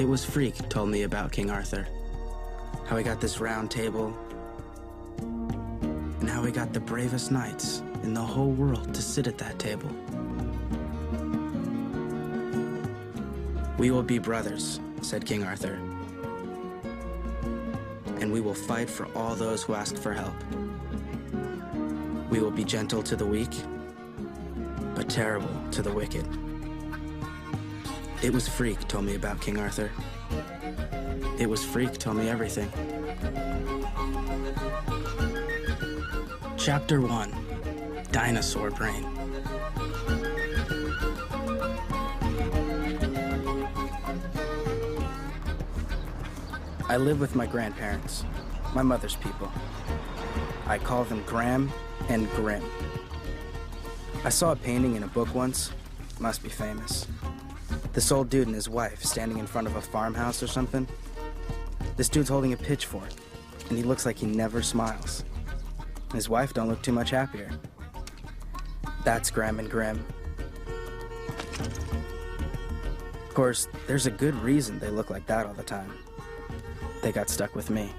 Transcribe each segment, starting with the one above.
It was Freak told me about King Arthur. How he got this round table, and how he got the bravest knights in the whole world to sit at that table. "We will be brothers," said King Arthur, "and we will fight for all those who ask for help. We will be gentle to the weak, but terrible to the wicked." It was Freak told me about King Arthur. It was Freak told me everything. Chapter 1, Dinosaur Brain. I live with my grandparents, my mother's people. I call them Graham and Grim. I saw a painting in a book once, must be famous. This old dude and his wife standing in front of a farmhouse or something. This dude's holding a pitchfork, and he looks like he never smiles. His wife don't look too much happier. That's Graham and Grim. Of course, there's a good reason they look like that all the time. They got stuck with me.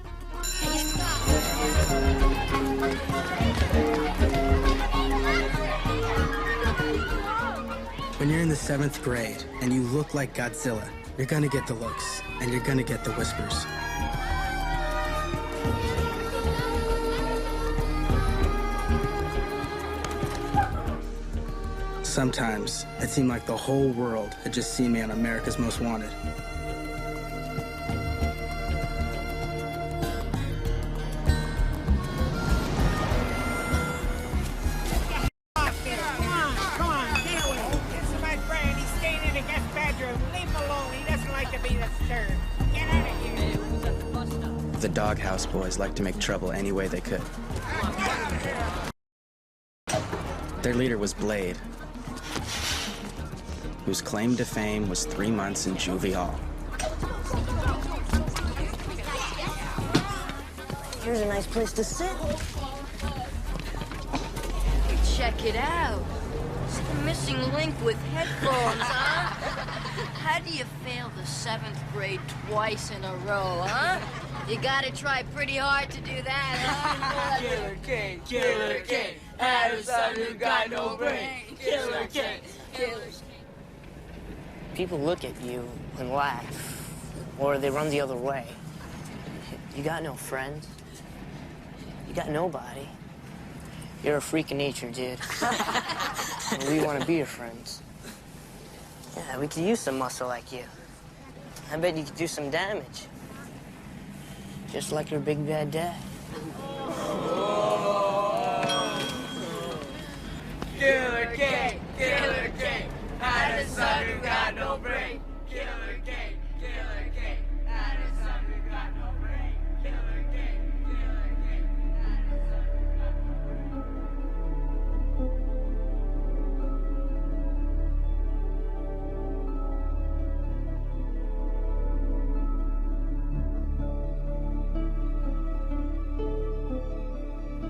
When you're in the 7th grade and you look like Godzilla, you're gonna get the looks, and you're gonna get the whispers. Sometimes it seemed like the whole world had just seen me on America's Most Wanted. The Doghouse boys like to make trouble any way they could. Their leader was Blade, whose claim to fame was 3 months in juvie hall. Here's a nice place to sit. Check it out. It's the missing link with headphones, huh? How do you fail the 7th grade twice in a row, huh? You gotta try pretty hard to do that, huh? Killer King, had a son who got no brain. Killer King. People look at you and laugh, or they run the other way. You got no friends. You got nobody. You're a freak of nature, dude. And we want to be your friends. Yeah, we could use some muscle like you. I bet you could do some damage. Just like your big bad dad. Killer King, had a son who got no brain. Killer King, had a son who got no brain. Killer King, had a son who got no brain.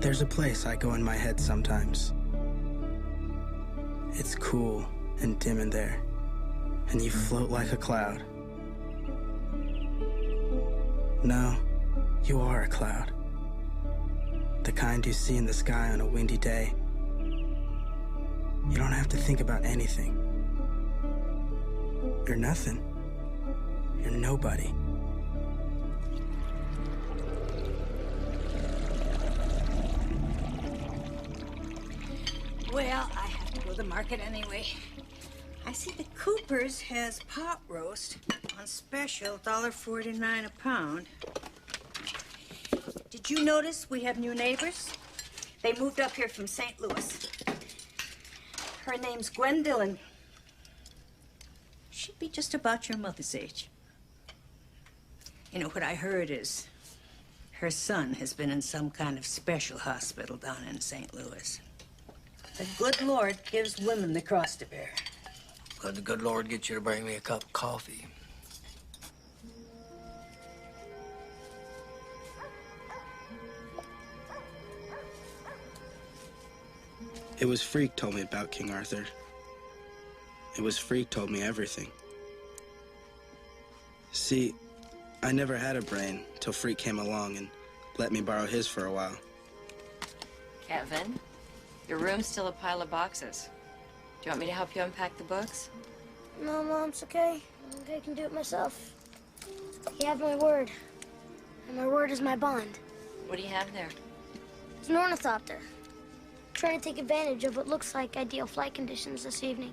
There's a place I go in my head sometimes. It's cool and dim in there, and you float like a cloud. No, you are a cloud. The kind you see in the sky on a windy day. You don't have to think about anything. You're nothing. You're nobody. Well, I have to go to the market anyway. I see the Cooper's has pot roast on special, $1.49 a pound. Did you notice we have new neighbors? They moved up here from St. Louis. Her name's Gwen Dillon. She'd be just about your mother's age. You know, what I heard is her son has been in some kind of special hospital down in St. Louis. The good Lord gives women the cross to bear. Let the good Lord get you to bring me a cup of coffee. It was Freak told me about King Arthur. It was Freak told me everything. See, I never had a brain till Freak came along and let me borrow his for a while. Kevin, your room's still a pile of boxes. Do you want me to help you unpack the books? No, Mom, it's okay. I think I can do it myself. You have my word. And my word is my bond. What do you have there? It's an ornithopter. Trying to take advantage of what looks like ideal flight conditions this evening.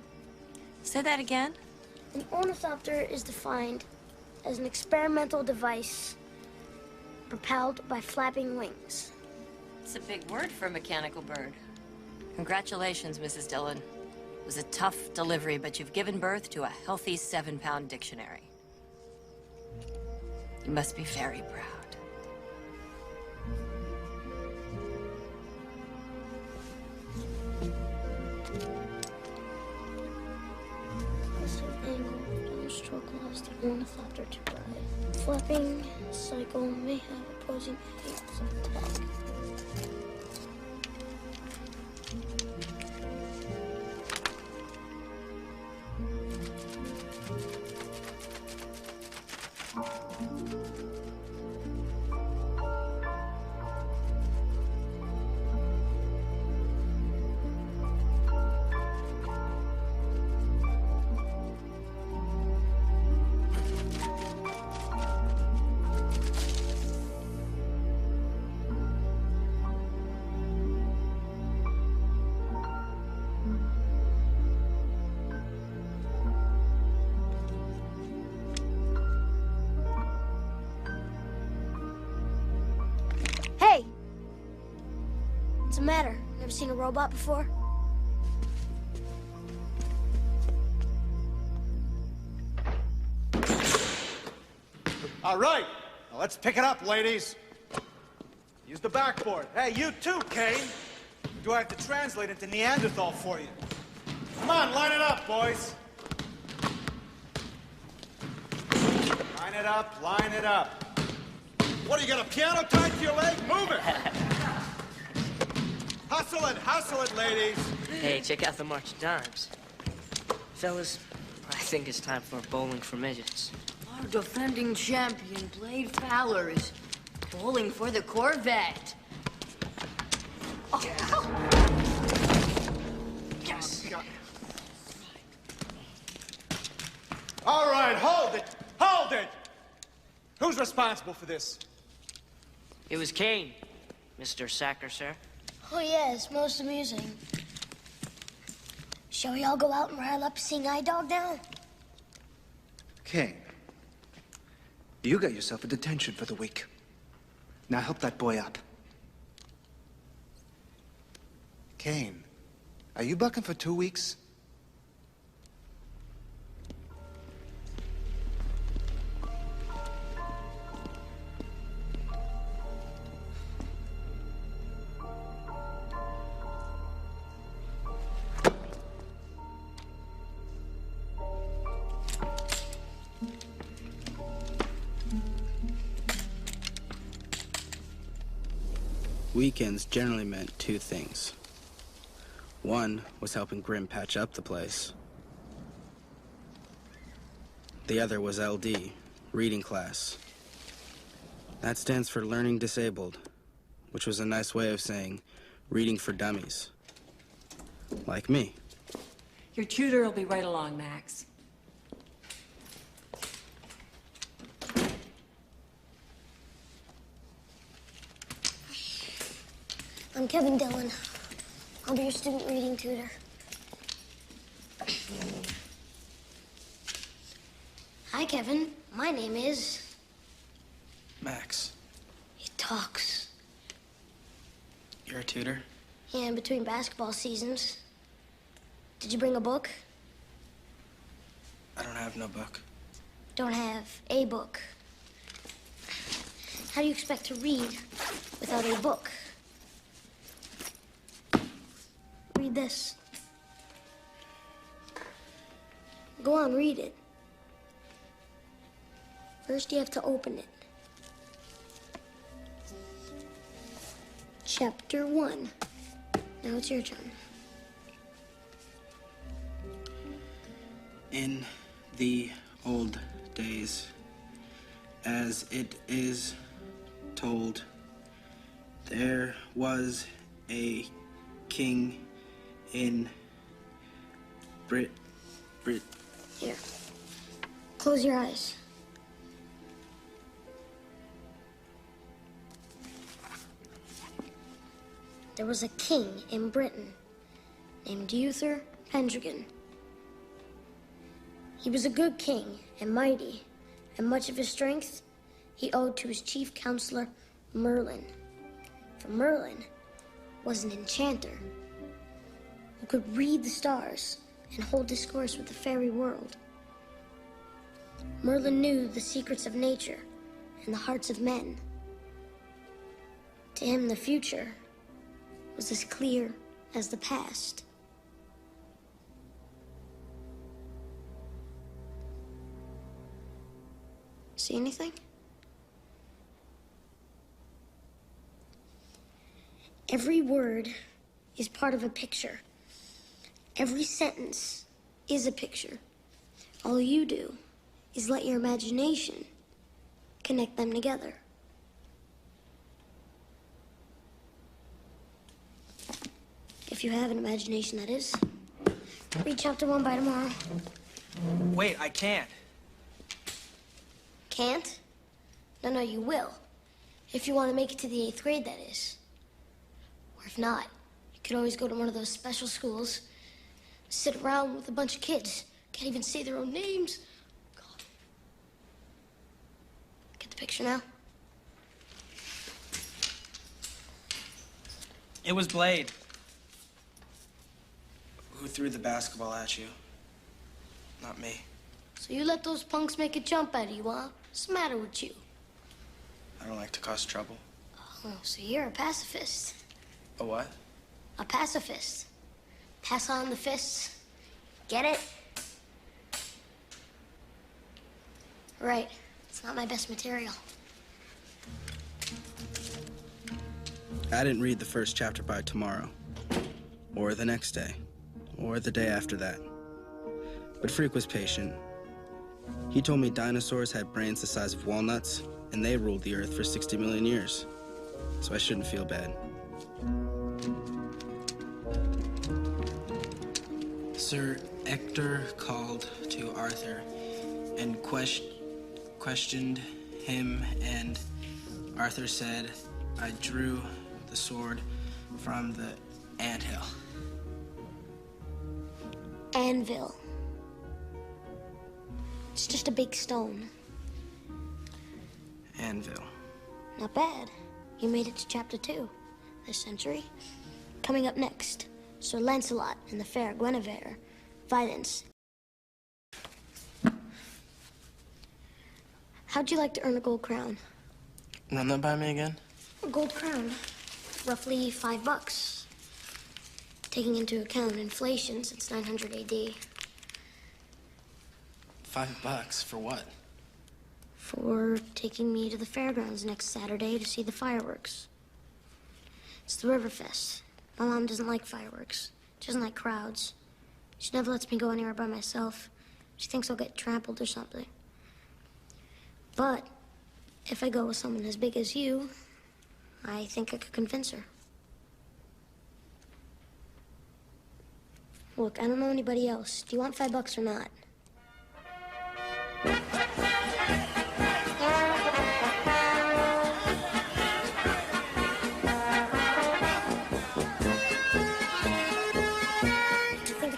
Say that again? An ornithopter is defined as an experimental device propelled by flapping wings. It's a big word for a mechanical bird. Congratulations, Mrs. Dillon. It was a tough delivery, but you've given birth to a healthy 7-pound dictionary. You must be very proud. Positive angle, downstroke allows the ornithopter to ride. Flapping cycle may have opposing angles of attack. Hey! What's the matter? Never seen a robot before? All right, now let's pick it up, ladies. Use the backboard. Hey, you too, Kane. Or do I have to translate into Neanderthal for you? Come on, line it up, boys. Line it up, line it up. What, you got a piano tied to your leg? Move it! Hustle it, ladies. Hey, check out the March of Dimes. Fellas, I think it's time for bowling for midgets. Our defending champion, Blade Fowler, is bowling for the Corvette. Yes. All right, hold it. Hold it! Who's responsible for this? It was Kane, Mr. Sacker, sir. Oh, yeah, it's most amusing. Shall we all go out and rile up Seeing Eye Dog now? Kane, you got yourself a detention for the week. Now help that boy up. Kane, are you bucking for 2 weeks? Weekends generally meant two things. One was helping Grim patch up the place. The other was LD, reading class. That stands for Learning Disabled, which was a nice way of saying reading for dummies. Like me. Your tutor will be right along, Max. I'm Kevin Dillon. I'll be your student reading tutor. Hi, Kevin. My name is... Max, He talks. you're a tutor? Yeah, in between basketball seasons. Did you bring a book? I don't have no book. Don't have a book. How do you expect to read without a book? Read this. Go on, read it. First, you have to open it. Chapter 1. Now it's your turn. In the old days, As it is told, there was a king in Here. Close your eyes. There was a king in Britain named Uther Pendragon. He was a good king and mighty, and much of his strength he owed to his chief counselor, Merlin. For Merlin was an enchanter who could read the stars and hold discourse with the fairy world. Merlin knew the secrets of nature and the hearts of men. To him, the future was as clear as the past. See anything? Every word is part of a picture. Every sentence is a picture. All you do is let your imagination connect them together. If you have an imagination, that is. Read chapter 1 by tomorrow. Wait, I can't. Can't? No, you will. If you want to make it to the 8th grade, that is. Or if not, you could always go to one of those special schools, sit around with a bunch of kids, can't even say their own names. God. Get the picture now? It was Blade who threw the basketball at you, not me. So you let those punks make a jump out of you, huh? What's the matter with you? I don't like to cause trouble. Oh, so you're a pacifist. A what? A pacifist. Pass on the fists. Get it? Right. It's not my best material. I didn't read the first chapter by tomorrow, or the next day, or the day after that. But Freak was patient. He told me dinosaurs had brains the size of walnuts, and they ruled the Earth for 60 million years. So I shouldn't feel bad. Sir Ector called to Arthur and questioned him, and Arthur said, I drew the sword from the anthill. Anvil. It's just a big stone. Anvil. Not bad. You made it to chapter 2 this century. Coming up next, Sir Lancelot and the Fair Guinevere. Violence. How'd you like to earn a gold crown? Run that by me again? A gold crown. Roughly $5. Taking into account inflation since 900 AD. $5 for what? For taking me to the fairgrounds next Saturday to see the fireworks. It's the Riverfest. My mom doesn't like fireworks. She doesn't like crowds. She never lets me go anywhere by myself. She thinks I'll get trampled or something. But if I go with someone as big as you, I think I could convince her. Look, I don't know anybody else. Do you want $5 or not?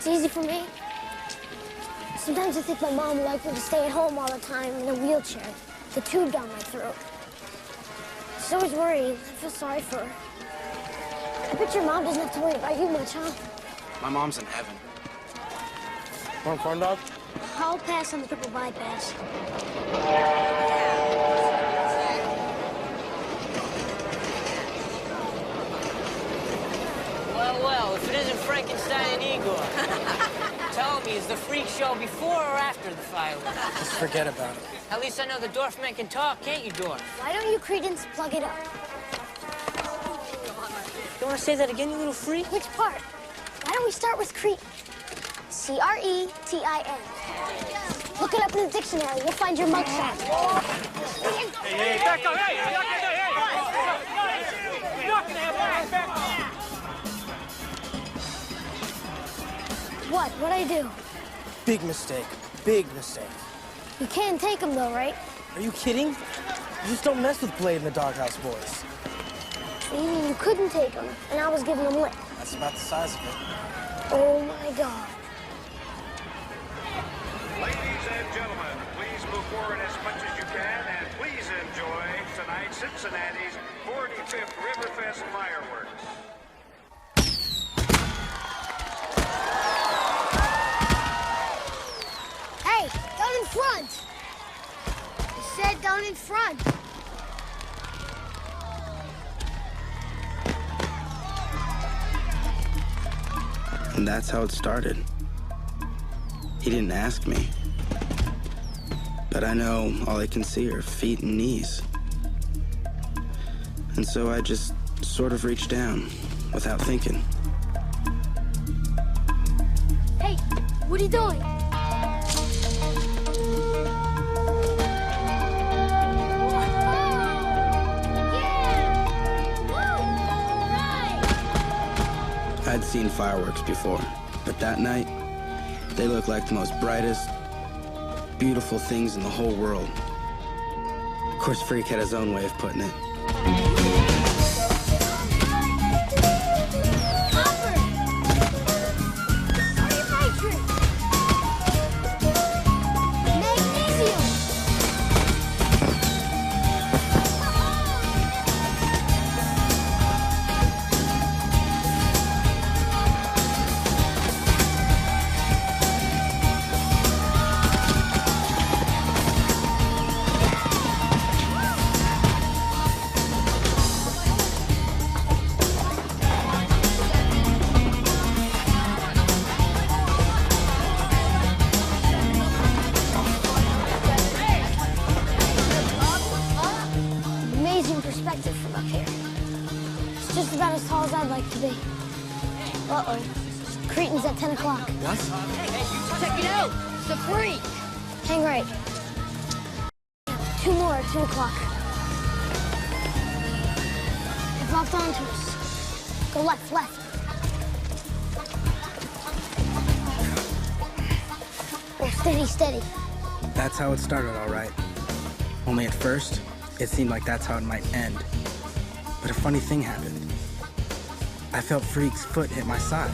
Easy for me. Sometimes I think my mom would like me to stay at home all the time in a wheelchair, the tube down my throat. She's always worrying. I feel sorry for her. I bet your mom doesn't have to worry about you much, huh? My mom's in heaven. Want corn dog? I'll pass on the triple bypass. Well, if it isn't Frankenstein and Igor. Tell me, is the freak show before or after the fireworks? Just forget about it. At least I know the Dwarfman can talk, can't you, Dwarf? Why don't you Credence plug it up? You want to say that again, you little freak? Which part? Why don't we start with Crete? C-R-E-T-I-N. Look it up in the dictionary. You'll find your mugshot. Hey, back up! Hey, What? What'd I do? Big mistake. Big mistake. You can't take them, though, right? Are you kidding? You just don't mess with Blade and the Doghouse Boys. You mean you couldn't take them, and I was giving them lip? That's about the size of it. Oh, my God. Ladies and gentlemen, please move forward as much as you can, and please enjoy tonight's Cincinnati's 45th Riverfest fireworks. Hey, down in front! I said down in front. And that's how it started. He didn't ask me. But I know all I can see are feet and knees. And so I just sort of reached down without thinking. Hey, what are you doing? I'd seen fireworks before, but that night, they looked like the most brightest, beautiful things in the whole world. Of course, Freak had his own way of putting it. Perspective from up here. It's just about as tall as I'd like to be. Uh-oh. Cretin's at 10 o'clock. What? Hey, check it out. It's a freak. Hang right. 2 more at 2 o'clock. They've locked onto us. Go left, left. Oh, steady, steady. That's how it started, all right. Only at first, it seemed like that's how it might end. But a funny thing happened. I felt Freak's foot hit my side.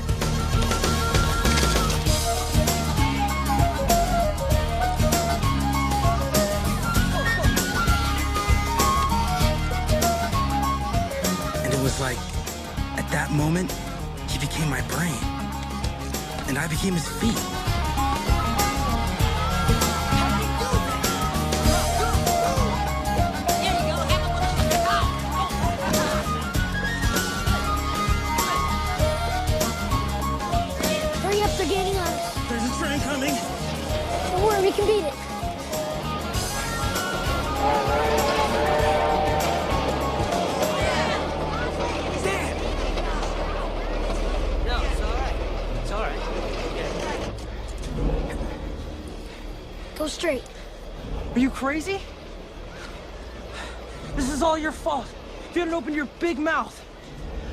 And it was like, at that moment, he became my brain. And I became his feet. Don't worry, we can beat it. No, it's all right. It's all right. Go straight. Are you crazy? This is all your fault. If you hadn't opened your big mouth.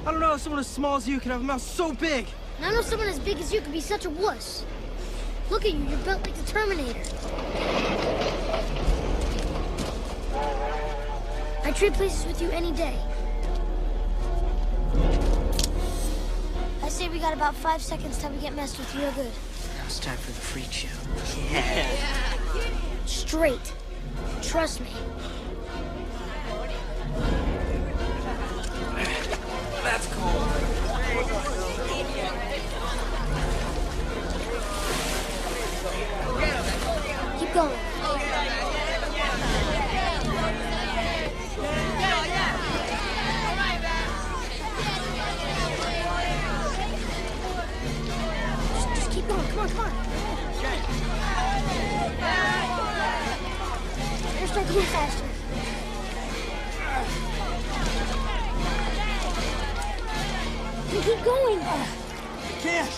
I don't know how someone as small as you can have a mouth so big. And I know someone as big as you could be such a wuss. Look at you, you're built like the Terminator. I'd trade places with you any day. I say we got about 5 seconds till we get messed with real good. Now it's time for the freak show. Yeah. Straight. Trust me. That's cool. Keep going. Just keep going. Come on, come on. Better start to move faster. Keep going. I can't.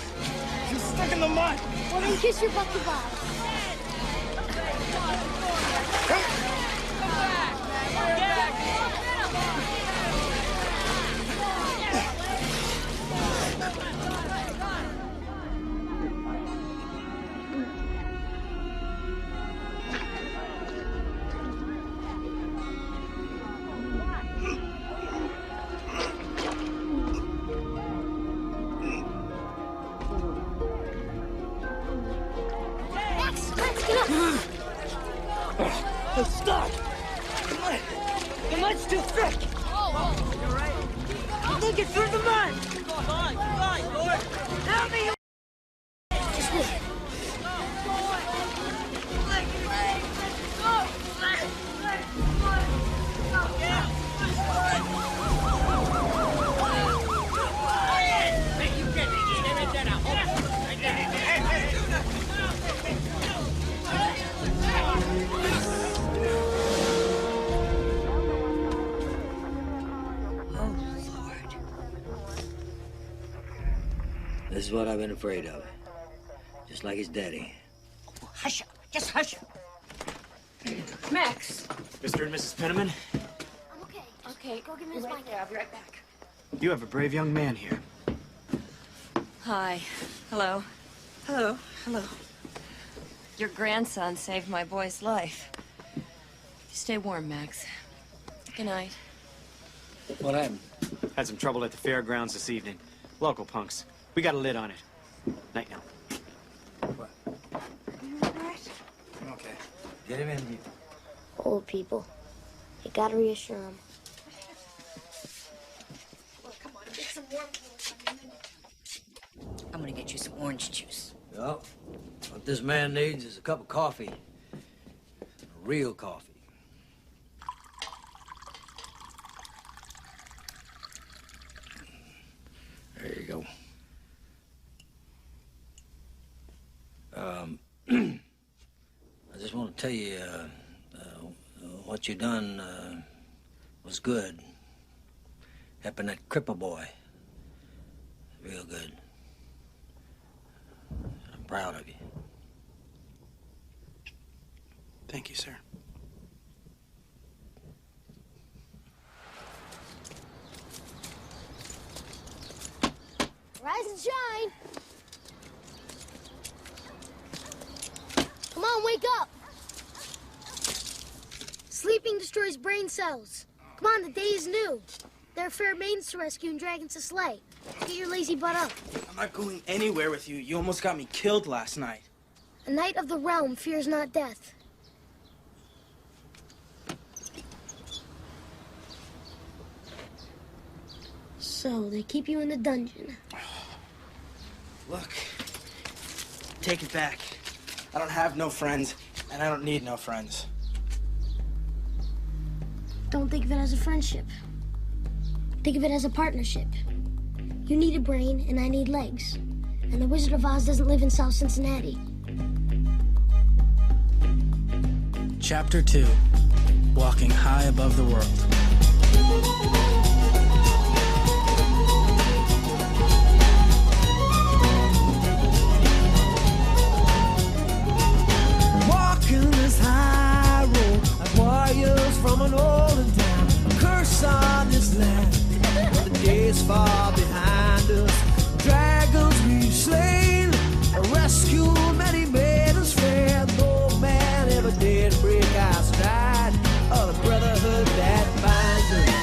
I'm stuck in the mud. Well, then kiss your butt goodbye. Stop! The mud's too thick! You're right. Look, it's through the mud! Come on, Lord! Help me! Just wait. This is what I've been afraid of. Just like his daddy. Hush up. Just hush up. Max. Mr. and Mrs. Penniman, I'm okay. Okay, Go give me his right blanket. there. I'll be right back. You have a brave young man here. Hi. Hello. Hello. Hello. Your grandson saved my boy's life. Stay warm, Max. Good night. What happened? had some trouble at the fairgrounds this evening. Local punks. We got a lid on it. Night now. What? I'm okay. Get him in. Old people. You gotta reassure them. Well, come on, get some warm clothes. I'm gonna get you some orange juice. Well, what this man needs is a cup of coffee. Real coffee. There you go. I just want to tell you, what you done was good. Helping that cripple boy. Real good. I'm proud of you. Thank you, sir. Rise and shine. Come on, wake up. Sleeping destroys brain cells. Come on, the day is new. There are fair maidens to rescue and dragons to slay. Get your lazy butt up. I'm not going anywhere with you. You almost got me killed last night. A knight of the realm fears not death. So, they keep you in the dungeon. Look, take it back. I don't have no friends, and I don't need no friends. Don't think of it as a friendship. Think of it as a partnership. You need a brain, and I need legs. And the Wizard of Oz doesn't live in South Cincinnati. Chapter 2, Walking High Above the World. Walking this high road like warriors from an olden time. A curse on this land. The days far behind us. Dragons we've slain. Rescued many maidens fair. No man ever did break our stride. Of the brotherhood that binds us.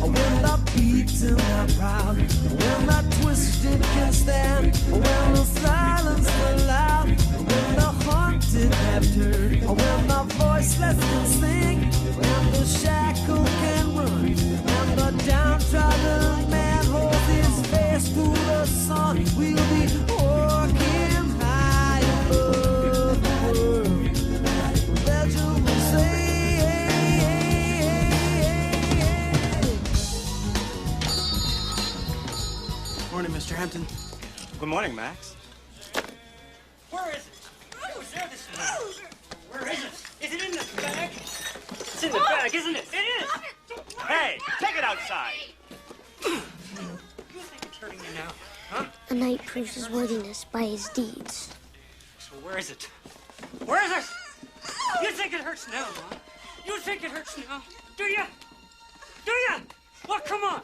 When the beaten are proud, when the twisted can stand, when the silence is loud, when the haunted have turned, when the voiceless can sing, when the shackled can run, and the downtrodden man holds his face to the sun, we'll be walking high above the world. Legend will say. Morning, Mr. Hampton. Good morning, Max. Where is it? I was there this morning. Where is it? Is it in the bag? It's in the bag, isn't it? It is! Hey, take it outside! You think it's hurting you now, huh? A knight proves his worthiness by his deeds. So where is it? Where is it? You think it hurts now, huh? You think it hurts now? Do you? Do you? Well, come on.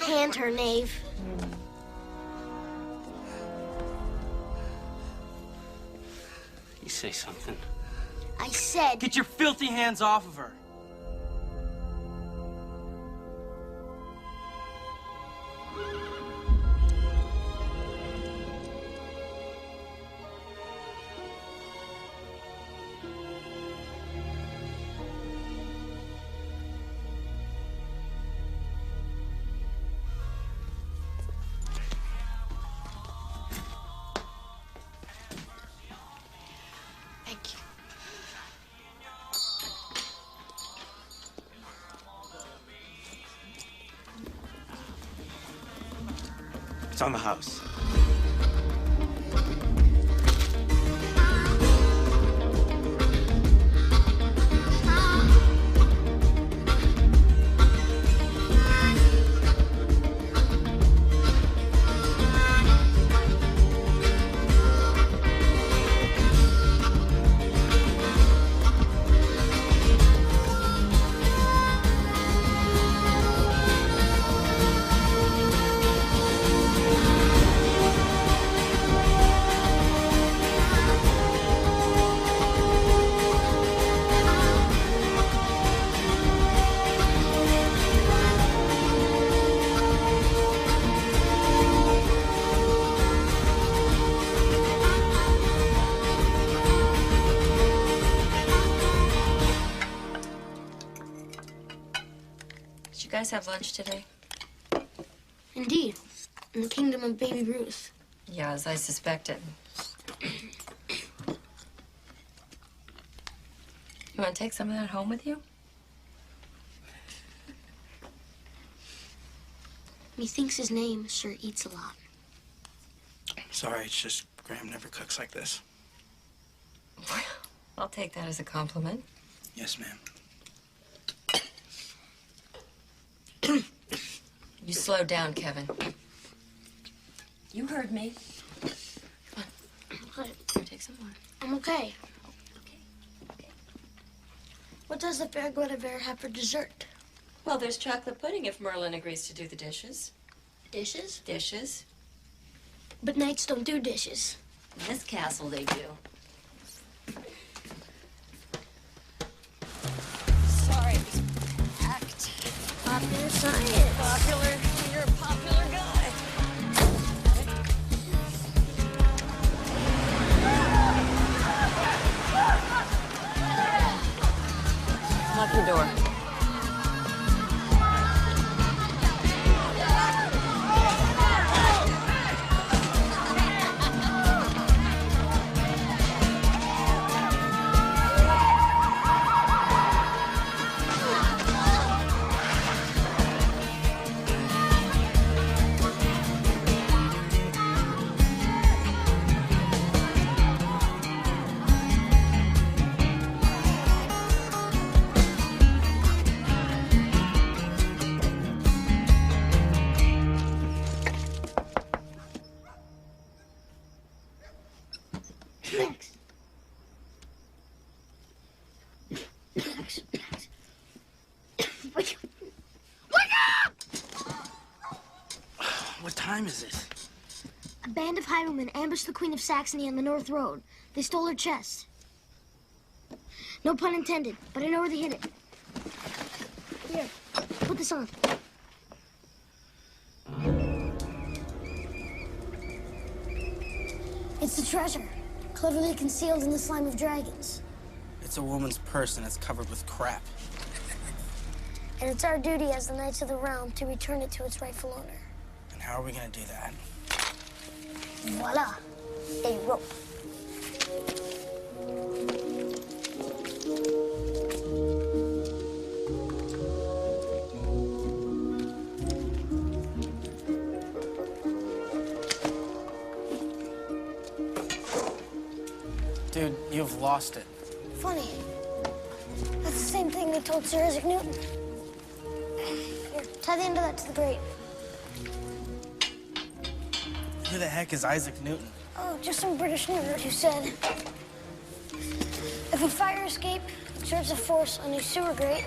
Hand her, knave. You say something. I said... Get your filthy hands off of her. Thank you. It's on the house. Did you guys have lunch today? Indeed. In the kingdom of Baby Ruth. Yeah, as I suspected. You want to take some of that home with you? Methinks his name sure eats a lot. Sorry, it's just Graham never cooks like this. I'll take that as a compliment. Yes, ma'am. You slow down, Kevin. You heard me. What? Here, take some more. I'm okay. What does the fair Guinevere have for dessert? Well, there's chocolate pudding if Merlin agrees to do the dishes. Dishes? Dishes. But knights don't do dishes. In this castle, they do. Sorry, it was packed. Popular science. Popular. You're a popular guy. Lock your door. What time is it? A band of highwaymen ambushed the Queen of Saxony on the North Road. They stole her chest. No pun intended, but I know where they hid it. Here, put this on. It's the treasure, cleverly concealed in the slime of dragons. It's a woman's purse and it's covered with crap. And it's our duty as the Knights of the Realm to return it to its rightful owner. And how are we gonna do that? Voila, a rope. Dude, you've lost it. Funny. That's the same thing they have told Sir Isaac Newton. Here, tie the end of that to the grate. Who the heck is Isaac Newton? Oh, just some British nerd who said, if a fire escape exerts a force on a sewer grate,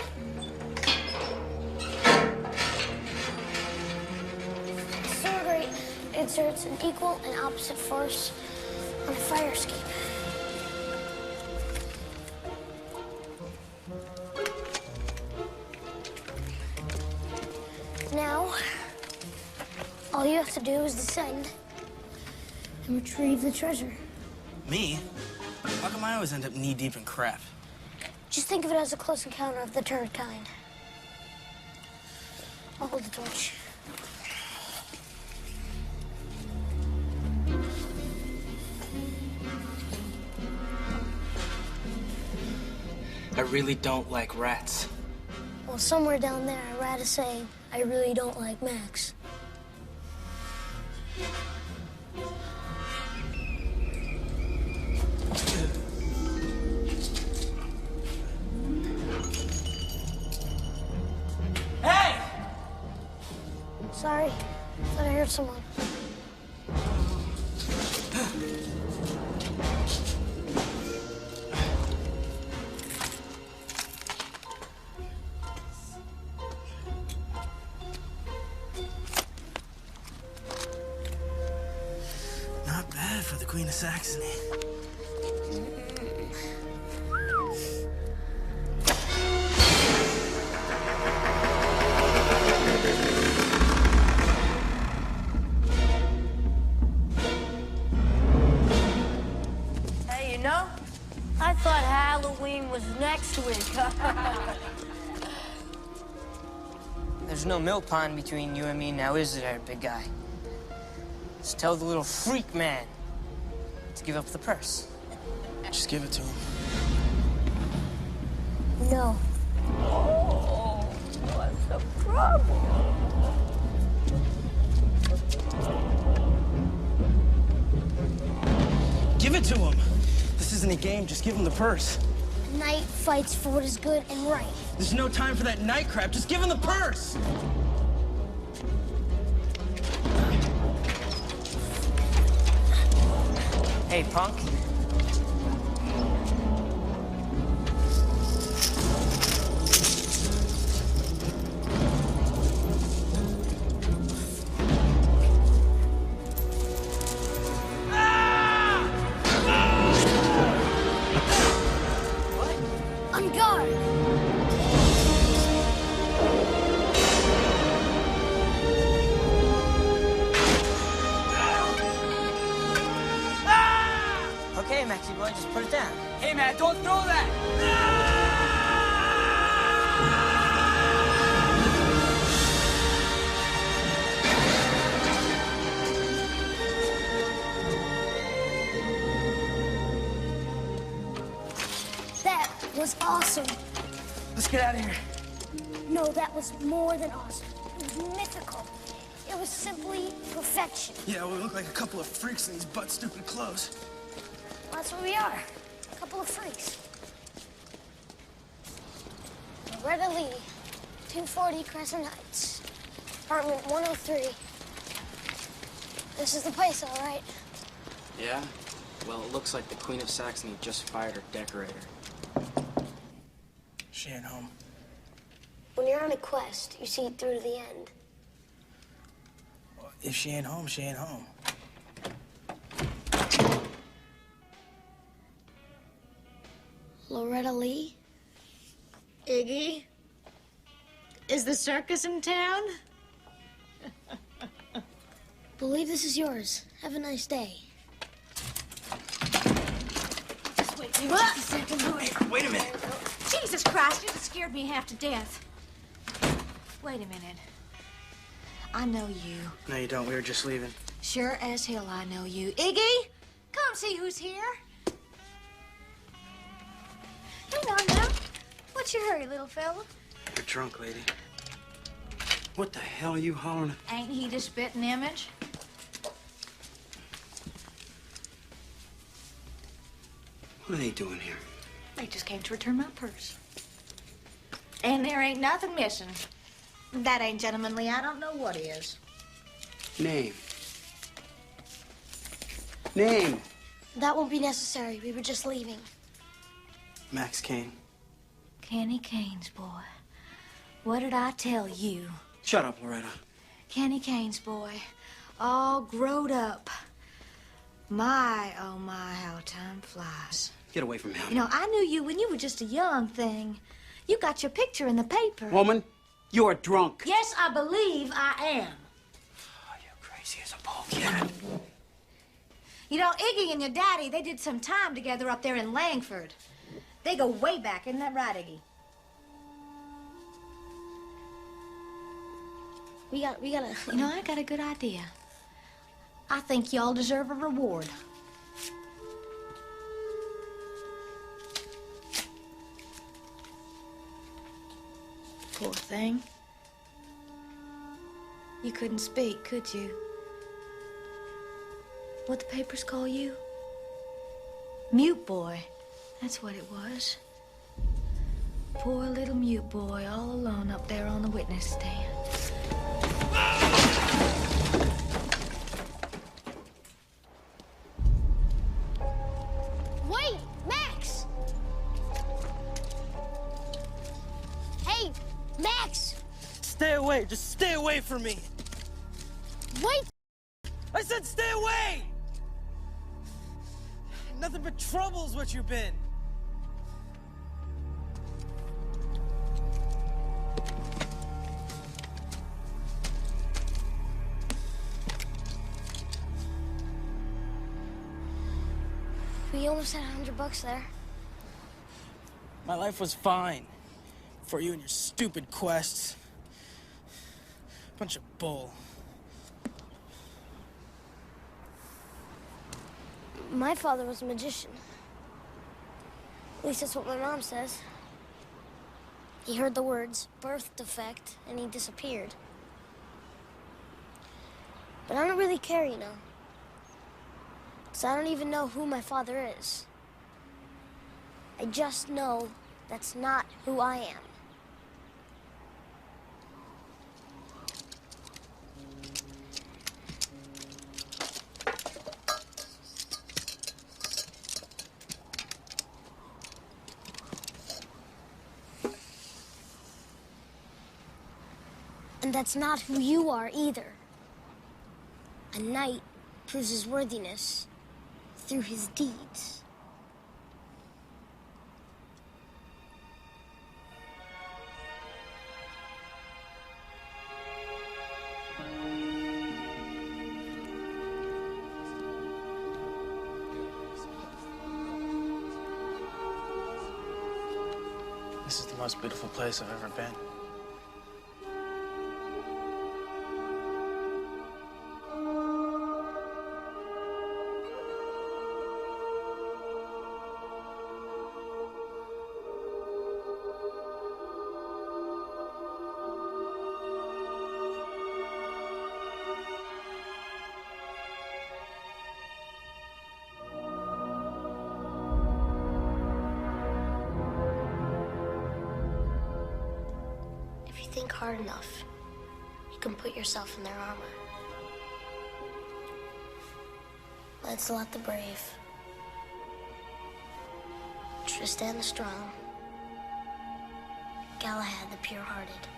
the sewer grate exerts an equal and opposite force on a fire escape. Now, all you have to do is descend and retrieve the treasure. Me? How come I always end up knee-deep in crap? Just think of it as a close encounter of the third kind. I'll hold the torch. I really don't like rats. Well, somewhere down there, a rat is saying, I really don't like Max. Hey! Sorry, thought I heard someone. Not bad for the Queen of Saxony. Hey, you know, I thought Halloween was next week. There's no mill pond between you and me now, is there, big guy? Just tell the little freak man to give up the purse. Just give it to him. No. Oh, what's the problem? Give it to him. This isn't a game. Just give him the purse. Knight fights for what is good and right. There's no time for that night crap. Just give him the purse. Hey, punk. On guard! Okay, Maxie boy, just put it down. Hey, man, don't throw that! That was awesome. Let's get out of here. No, that was more than awesome. It was mythical. It was simply perfection. Yeah, we look like a couple of freaks in these butt-stupid clothes. Well, that's what we are. A couple of freaks. Loretta Lee, 240 Crescent Heights, apartment 103. This is the place, all right? Yeah? Well, it looks like the Queen of Saxony just fired her decorator. She ain't home. When you're on a quest, you see it through to the end. If she ain't home, she ain't home. Loretta Lee? Iggy? Is the circus in town? Believe this is yours. Have a nice day. Just wait just a second, Louis. Wait a minute. Jesus Christ, you just scared me half to death. Wait a minute. I know you. No, you don't. We were just leaving. Sure as hell I know you. Iggy, come see who's here. Hang on now. What's your hurry, little fella? You're drunk, lady. What the hell are you hollering? Ain't he the spitting image? What are they doing here? They just came to return my purse. And there ain't nothing missing. That ain't gentlemanly. I don't know what is. Name. Name. That won't be necessary. We were just leaving. Max Kane. Kenny Kane's boy. What did I tell you? Shut up, Loretta. Kenny Kane's boy. All growed up. My, oh my, how time flies. Get away from him. You know, I knew you when you were just a young thing. You got your picture in the paper. Woman, you are drunk. Yes, I believe I am. Oh, you're crazy as a bullcat. You know, Iggy and your daddy, they did some time together up there in Langford. They go way back, isn't that right, Iggy? We gotta... You know, I got a good idea. I think y'all deserve a reward. Poor thing. You couldn't speak, could you? What the papers call you? Mute boy. That's what it was. Poor little mute boy all alone up there on the witness stand. Wait, Max! Hey, Max! Stay away. Just stay away from me. Wait! I said stay away! Nothing but trouble's what you've been. We almost had $100 there. My life was fine. For you and your stupid quests. Bunch of bull. My father was a magician. At least that's what my mom says. He heard the words birth defect and he disappeared. But I don't really care, you know. So I don't even know who my father is. I just know that's not who I am. And that's not who you are either. A knight proves his worthiness through his deeds. This is the most beautiful place I've ever been. If you think hard enough, you can put yourself in their armor. Lancelot the Brave, Tristan the Strong, Galahad the Pure-Hearted.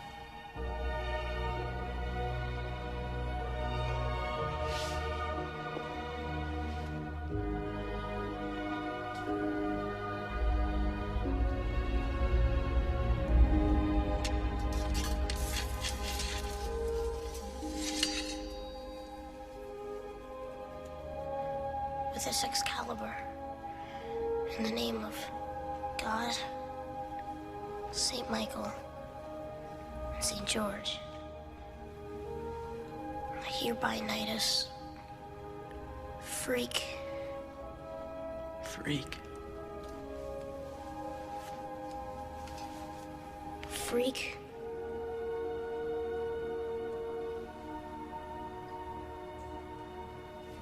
With this Excalibur, in the name of God, St. Michael, and St. George, I hereby knight us. Freak. Freak. Freak.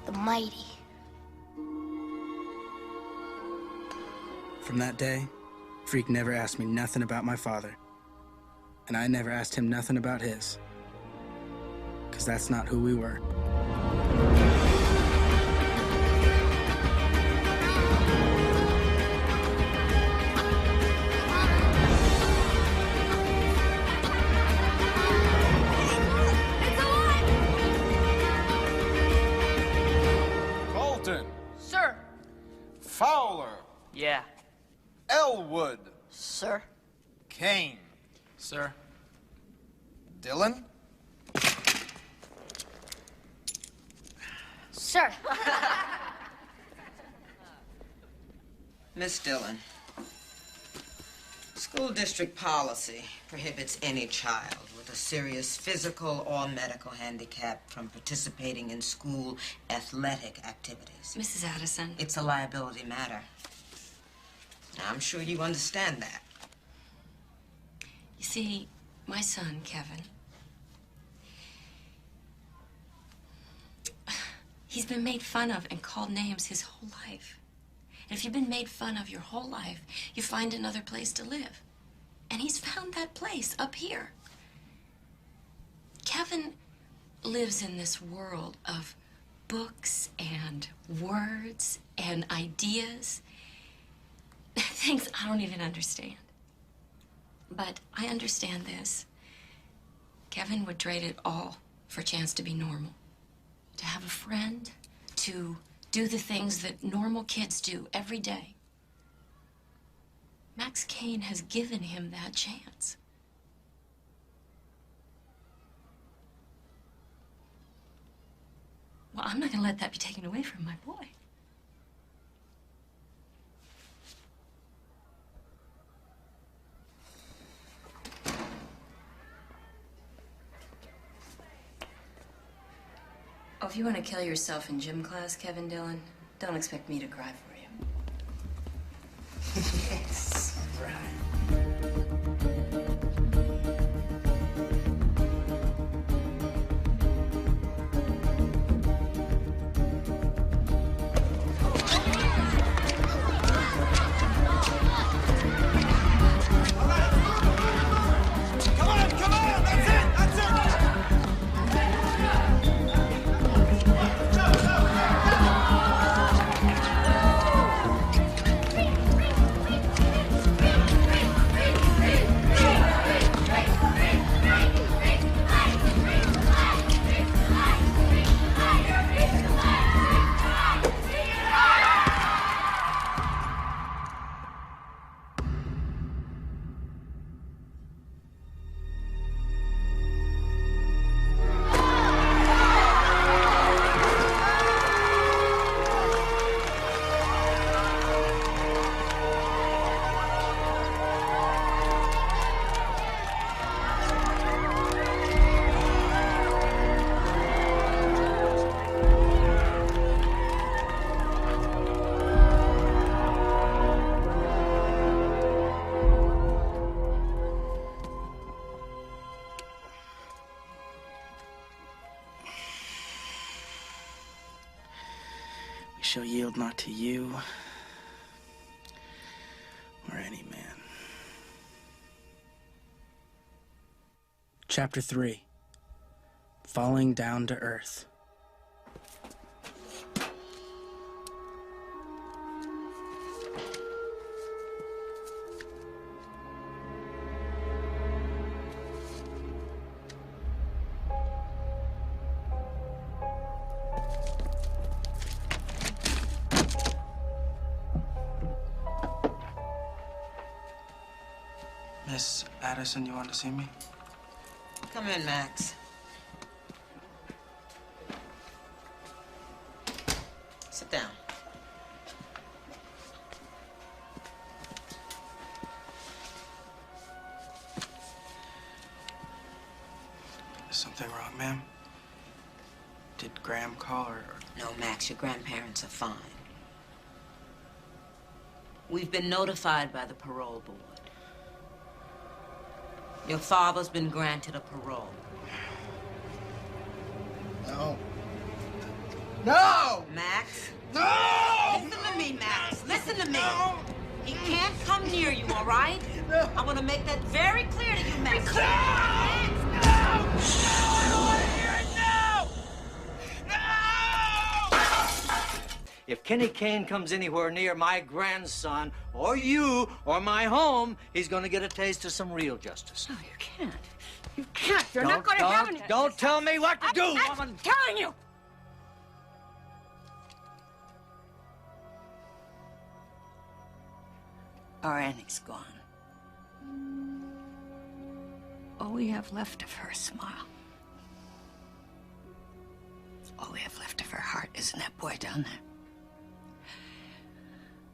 The mighty. From that day, Freak never asked me nothing about my father. and I never asked him nothing about his. Because that's not who we were. Colton. Sir. Fowler. Yeah. Elwood. Sir. Kane. Sir. Dillon. Sir. Miss Dillon, school district policy prohibits any child with a serious physical or medical handicap from participating in school athletic activities. Mrs. Addison. It's a liability matter. Now, I'm sure you understand that. You see, my son, Kevin, he's been made fun of and called names his whole life. And if you've been made fun of your whole life, you find another place to live. And he's found that place up here. Kevin lives in this world of books and words and ideas. Things I don't even understand. But I understand this. Kevin would trade it all for a chance to be normal. To have a friend, to do the things that normal kids do every day. Max Kane has given him that chance. Well, I'm not gonna let that be taken away from my boy. Oh, if you want to kill yourself in gym class, Kevin Dillon, don't expect me to cry for you. Yes, right. Shall yield not to you or any man. Chapter 3. Falling Down to Earth. Miss Addison, you want to see me? Come in, Max. Sit down. Is something wrong, ma'am? Did Graham call or... No, Max, your grandparents are fine. We've been notified by the parole board. Your father's been granted a parole. No. No! Max? No! Listen to me, Max. Listen to me. No! He can't come near you, all right? No. I want to make that very clear to you, Max. No! No! I don't want to hear it! No! No! If Kenny Kane comes anywhere near my grandson, or you, or my home, he's gonna get a taste of some real justice. No, you can't. You can't. You're not going to have any. Don't tell me what to do, I'm woman. telling you. Our Annie's gone. All we have left of her smile. All we have left of her heart is in that boy down there.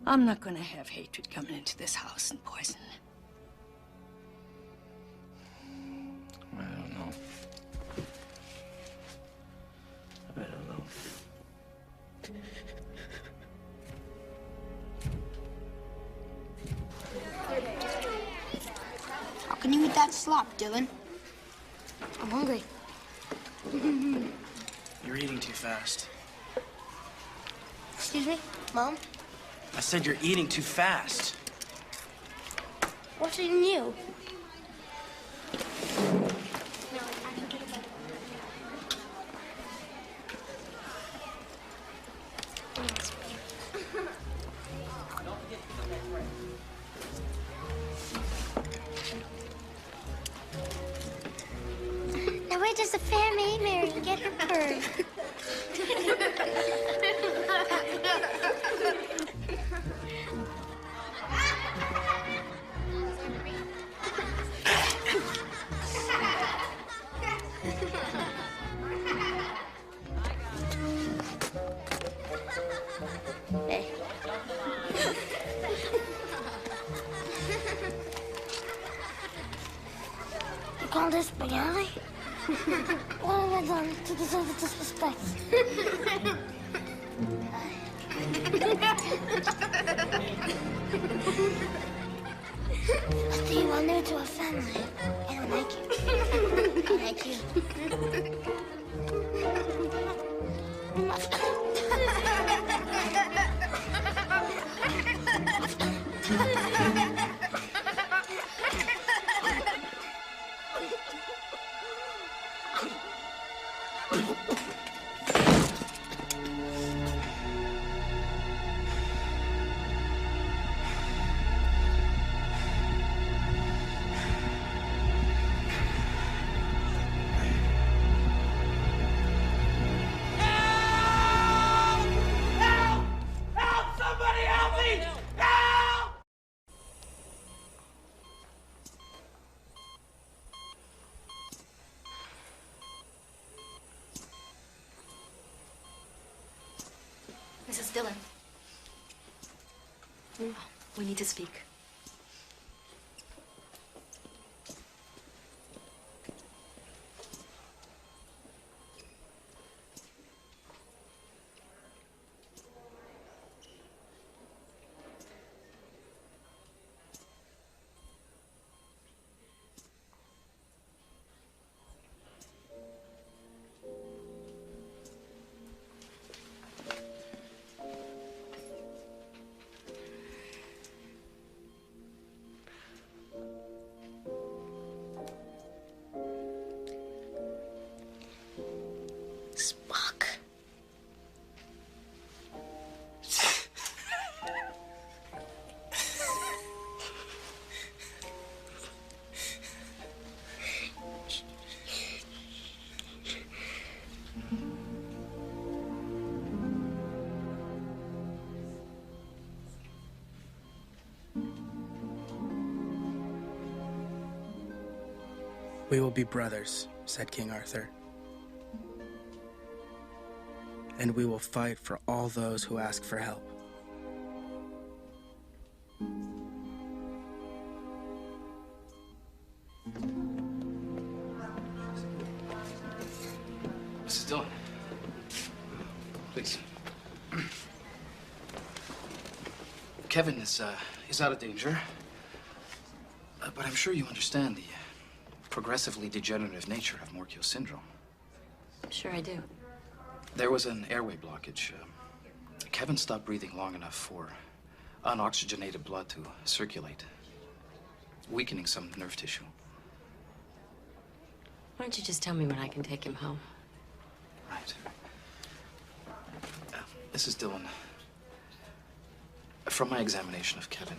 I'm not going to have hatred coming into this house and poison it. I don't know. I don't know. How can you eat that slop, Dylan? I'm hungry. You're eating too fast. Excuse me, Mom? I said you're eating too fast. What's eating you? Now wait does the fair maid Mary get her bird? Hey. You call this spaghetti? What have I done to deserve the disrespect? Steve, I'm new to our family. I don't like you. I like you. Mrs. Dillon. We need to speak. Spock. We will be brothers, said King Arthur. And we will fight for all those who ask for help. Mrs. Dillon, please. Kevin is out of danger. But I'm sure you understand the progressively degenerative nature of Morquio syndrome. Sure I do. There was an airway blockage. Kevin stopped breathing long enough for unoxygenated blood to circulate, weakening some nerve tissue. Why don't you just tell me when I can take him home? Right. Mrs. Dillon, from my examination of Kevin,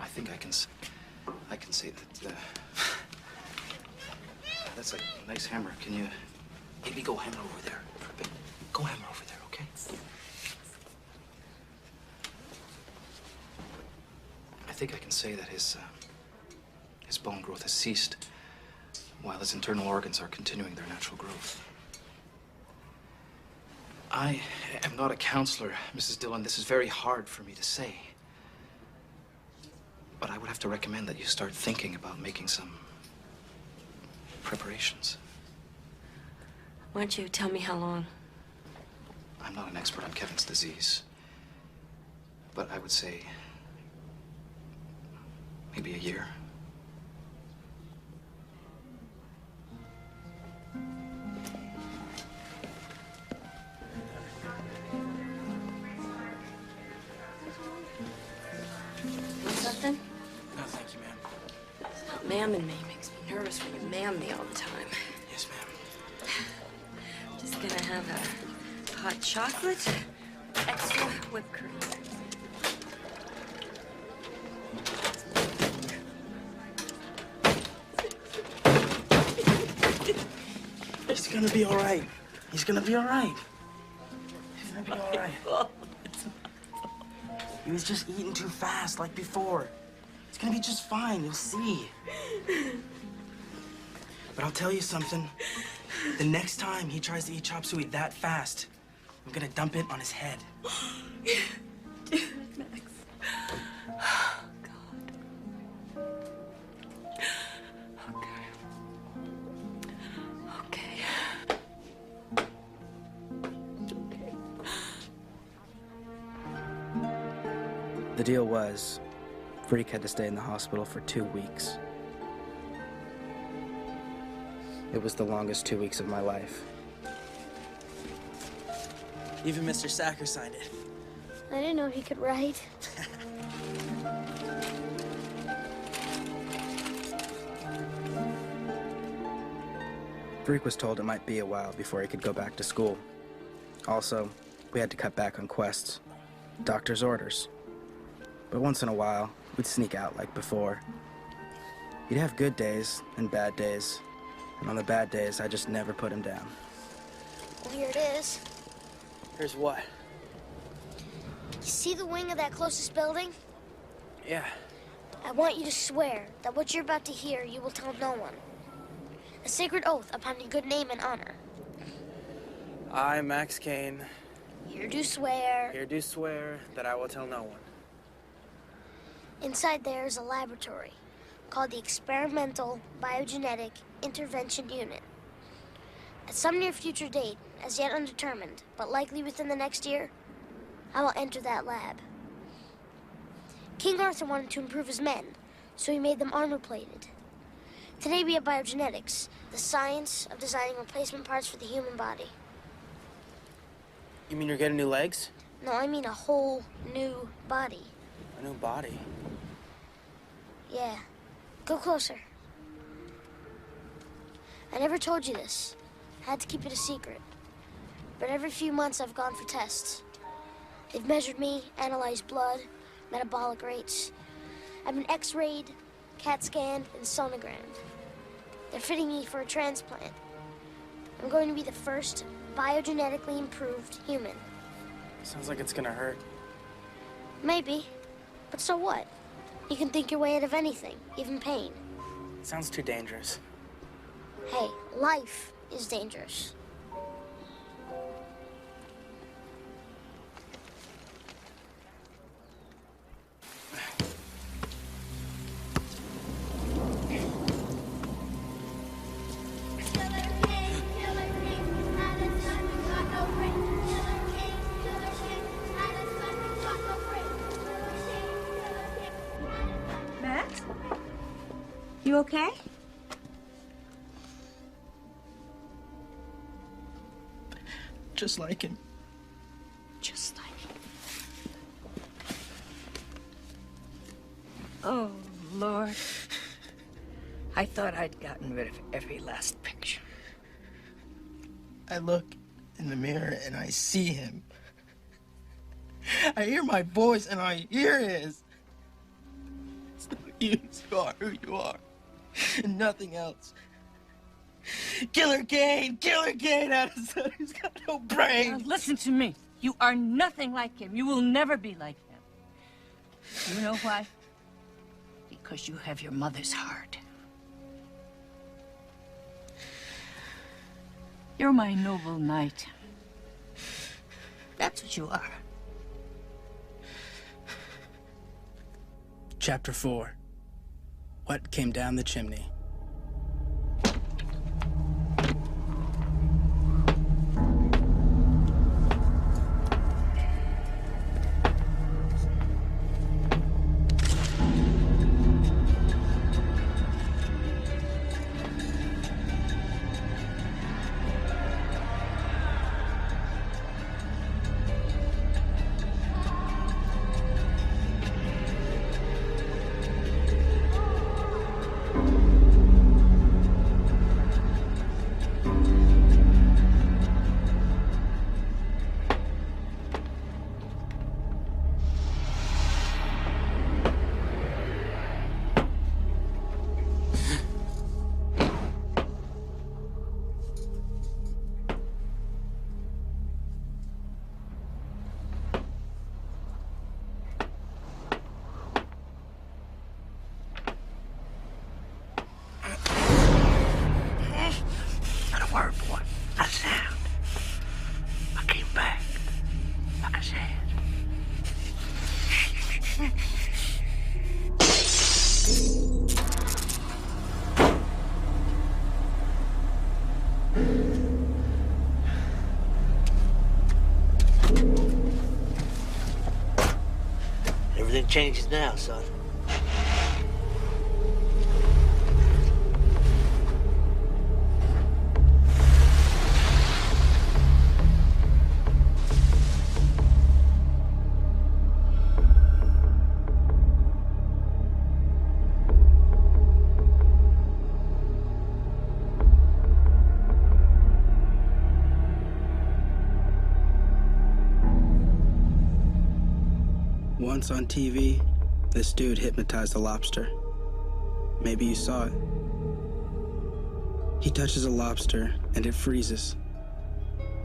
I think I can say that that's a nice hammer. Can you maybe go hammer over there for a bit? Go hammer over there, okay? I think I can say that his bone growth has ceased while his internal organs are continuing their natural growth. I am not a counselor, Mrs. Dillon. This is very hard for me to say. But I would have to recommend that you start thinking about making some preparations. Why don't you tell me how long? I'm not an expert on Kevin's disease, but I would say maybe a year. Want something? No, thank you, ma'am. Stop mamming me. Makes me nervous when you mam me all the time. Yes, ma'am. Just gonna have a hot chocolate, extra whipped cream. He's gonna be all right. He's gonna be all right. He's gonna be all right. He was just eating too fast, like before. It's gonna be just fine, you'll see. But I'll tell you something. The next time he tries to eat chop suey that fast, I'm gonna dump it on his head. Max. The deal was, Freak had to stay in the hospital for 2 weeks. It was the longest 2 weeks of my life. Even Mr. Sacker signed it. I didn't know he could write. Freak was told it might be a while before he could go back to school. Also, we had to cut back on quests. Doctor's orders. But once in a while, we'd sneak out like before. He'd have good days and bad days. And on the bad days, I just never put him down. Well, here it is. Here's what? You see the wing of that closest building? Yeah. I want you to swear that what you're about to hear, you will tell no one. A sacred oath upon your good name and honor. I, Max Kane, Here do swear. here do swear that I will tell no one. Inside there is a laboratory called the Experimental Biogenetic Intervention Unit. At some near future date, as yet undetermined, but likely within the next year, I will enter that lab. King Arthur wanted to improve his men, so he made them armor-plated. Today we have biogenetics, the science of designing replacement parts for the human body. You mean you're getting new legs? No, I mean a whole new body. A new body? Yeah. Go closer. I never told you this. I had to keep it a secret. But every few months I've gone for tests. They've measured me, analyzed blood, metabolic rates. I've been x-rayed, CAT scanned, and sonogrammed. They're fitting me for a transplant. I'm going to be the first biogenetically improved human. Sounds like it's gonna hurt. Maybe. But so what? You can think your way out of anything, even pain. Sounds too dangerous. Hey, life is dangerous. Max? You okay? Just like him. Just like him. I thought I'd gotten rid of every last picture. I look in the mirror and I see him. I hear my voice and I hear his. It's not you are who you are, and nothing else. Killer Kane had a son who's got no brain. Now listen to me. You are nothing like him. You will never be like him. You know why? Because you have your mother's heart. You're my noble knight. That's what you are. Chapter 4. What came down the chimney? Everything changes now, son. Once on TV, this dude hypnotized a lobster. Maybe you saw it. He touches a lobster and it freezes.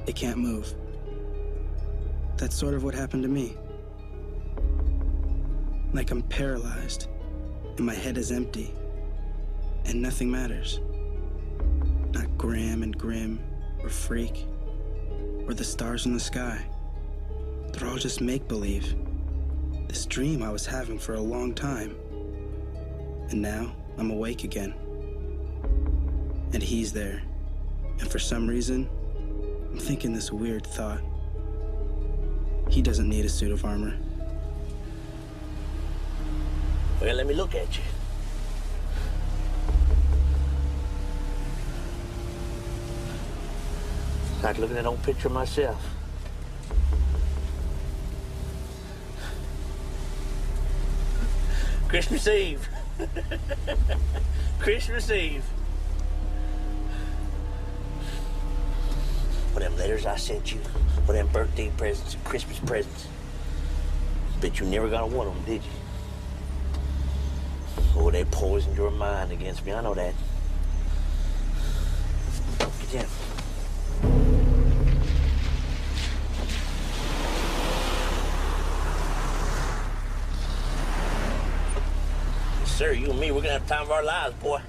It can't move. That's sort of what happened to me. Like I'm paralyzed and my head is empty and nothing matters. Not Graham and Grim or Freak or the stars in the sky. They're all just make-believe. This dream I was having for a long time. And now I'm awake again. And he's there. And for some reason, I'm thinking this weird thought. He doesn't need a suit of armor. Well, let me look at you. Like looking at an old picture of myself. Christmas Eve. Christmas Eve. For them letters I sent you, for them birthday presents and Christmas presents. Bet you never got one of them, did you? Oh, they poisoned your mind against me, I know that. Get down. Sir, you and me, we're gonna have the time of our lives, boy.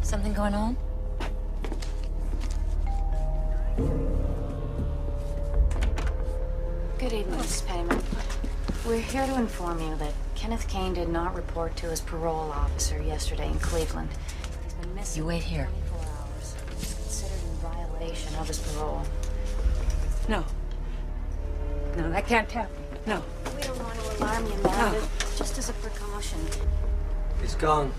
Something going on? Good evening, Mrs. Payman. We're here to inform you that Kenneth Kane did not report to his parole officer yesterday in Cleveland. He's been missing. You wait here. 24 hours. He's considered in violation of his parole. No. No, that can't happen. No. We don't want to alarm you, ma'am, but just as a precaution. He's gone.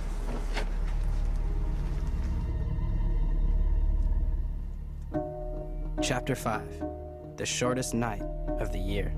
Chapter 5. The shortest night of the year.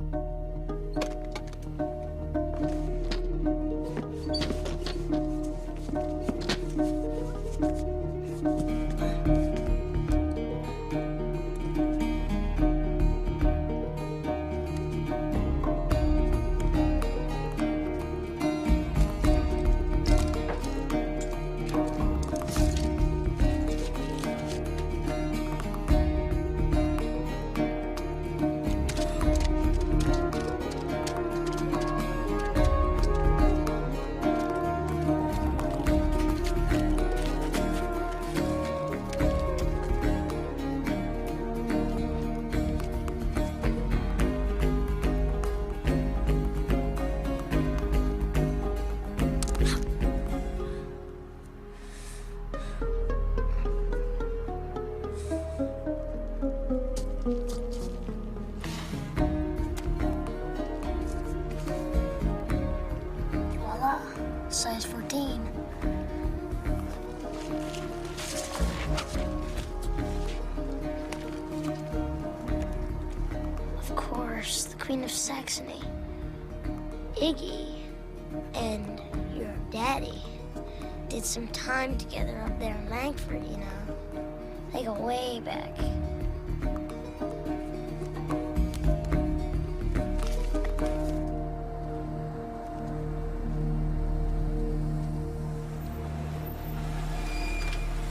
Size 14. Of course, the Queen of Saxony. Iggy and your daddy did some time together up there in Langford, you know. They go way back.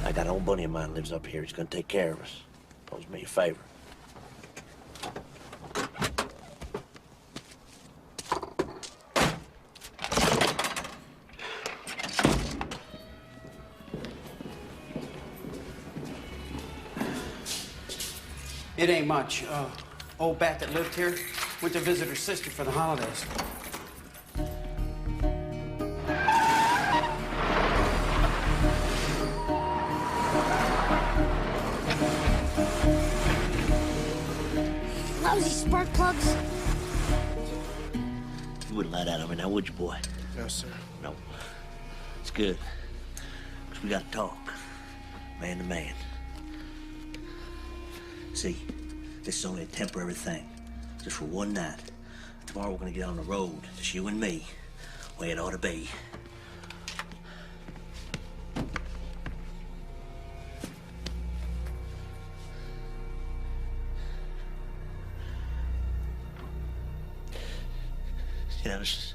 I got an old buddy of mine lives up here. He's gonna take care of us. Owes me a favor. It ain't much. Old bat that lived here went to visit her sister for the holidays. Lousy spark plugs. You wouldn't let out of me now, would you, boy? No, sir. No. It's good. Because we got to talk. Man to man. See, this is only a temporary thing. Just for one night. Tomorrow we're going to get on the road. Just you and me. Way it ought to be. You know, there's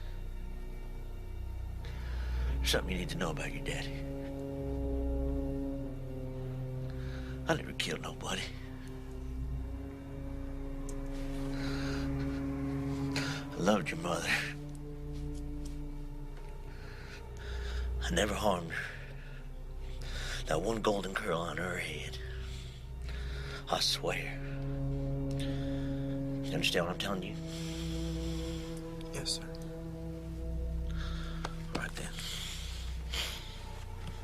something you need to know about your daddy. I never killed nobody. I loved your mother. I never harmed her. Not one golden curl on her head. I swear. You understand what I'm telling you? Yes, sir. All right, then.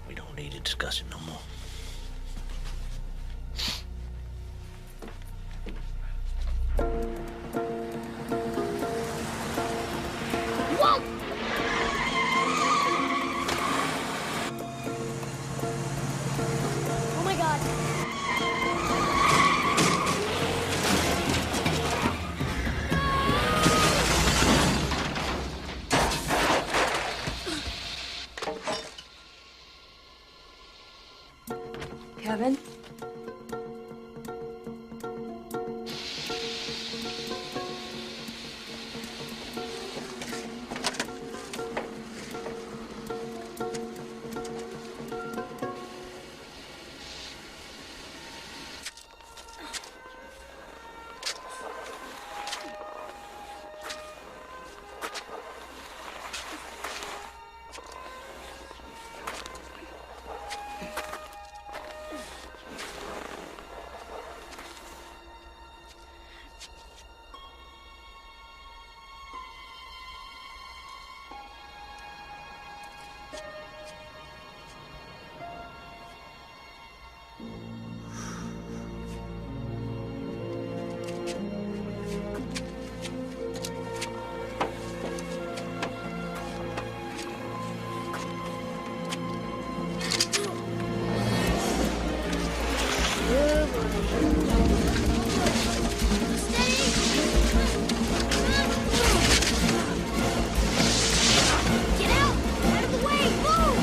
We don't need to discuss it no more. Whoa! Oh my God. Kevin? Get out! Out of the way! Move!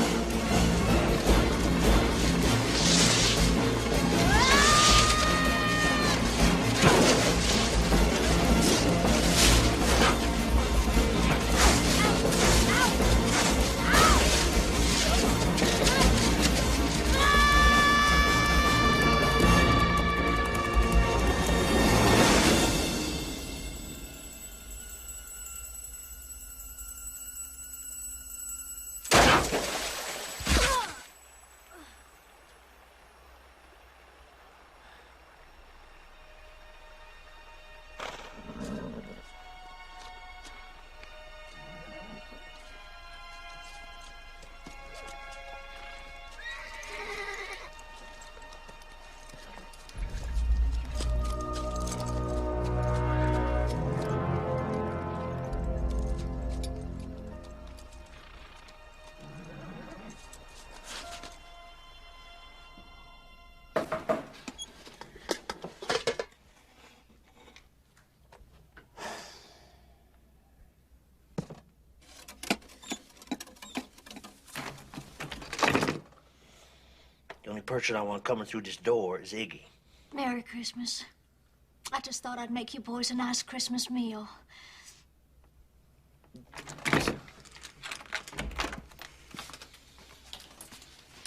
person I want coming through this door is Iggy. Merry Christmas. I just thought I'd make you boys a nice Christmas meal.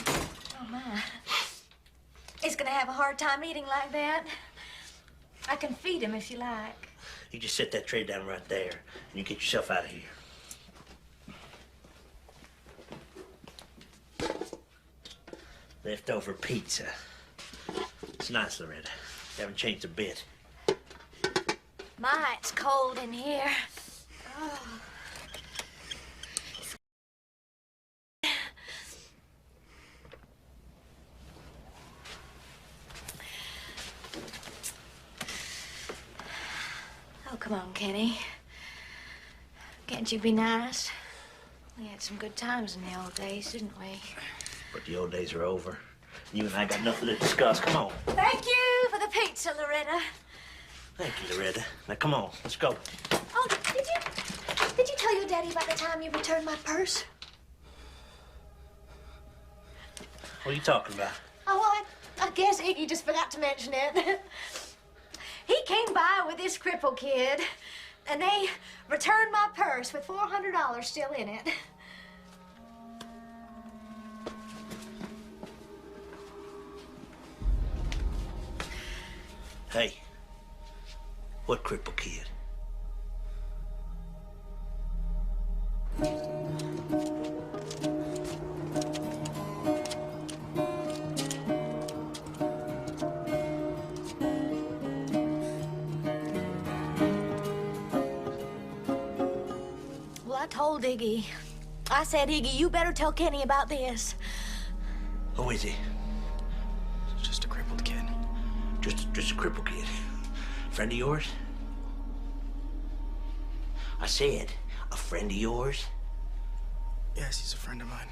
Oh, my. He's gonna have a hard time eating like that. I can feed him if you like. You just set that tray down right there, and you get yourself out of here. Leftover pizza. It's nice, Loretta. You haven't changed a bit. My, it's cold in here. Oh. Oh, come on, Kenny. Can't you be nice? We had some good times in the old days, didn't we? But the old days are over. You and I got nothing to discuss. Come on. Thank you for the pizza, Loretta. Thank you, Loretta. Now, come on. Let's go. Oh, did you tell your daddy about the time you returned my purse? What are you talking about? Oh, well, I guess Iggy just forgot to mention it. He came by with this cripple kid, and they returned my purse with $400 still in it. Hey, what cripple kid? Well, I told Iggy. I said, Iggy, you better tell Kenny about this. Who is he? Just a crippled kid. Just a cripple kid. Friend of yours? I said, a friend of yours? Yes, he's a friend of mine.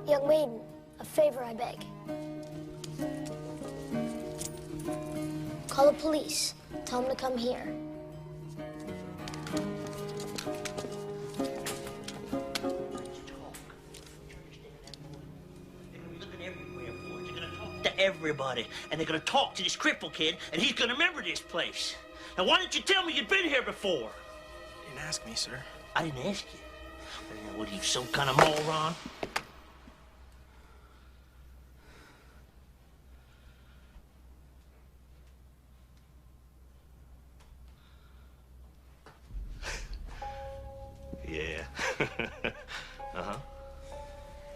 Young maiden, a favor I beg. Call the police. Tell them to come here. To everybody, and they're gonna talk to this cripple kid, and he's gonna remember this place. Now, why didn't you tell me you'd been here before? You didn't ask me, sir. I didn't ask you. Well, what are you, some kind of moron? Yeah. Uh-huh.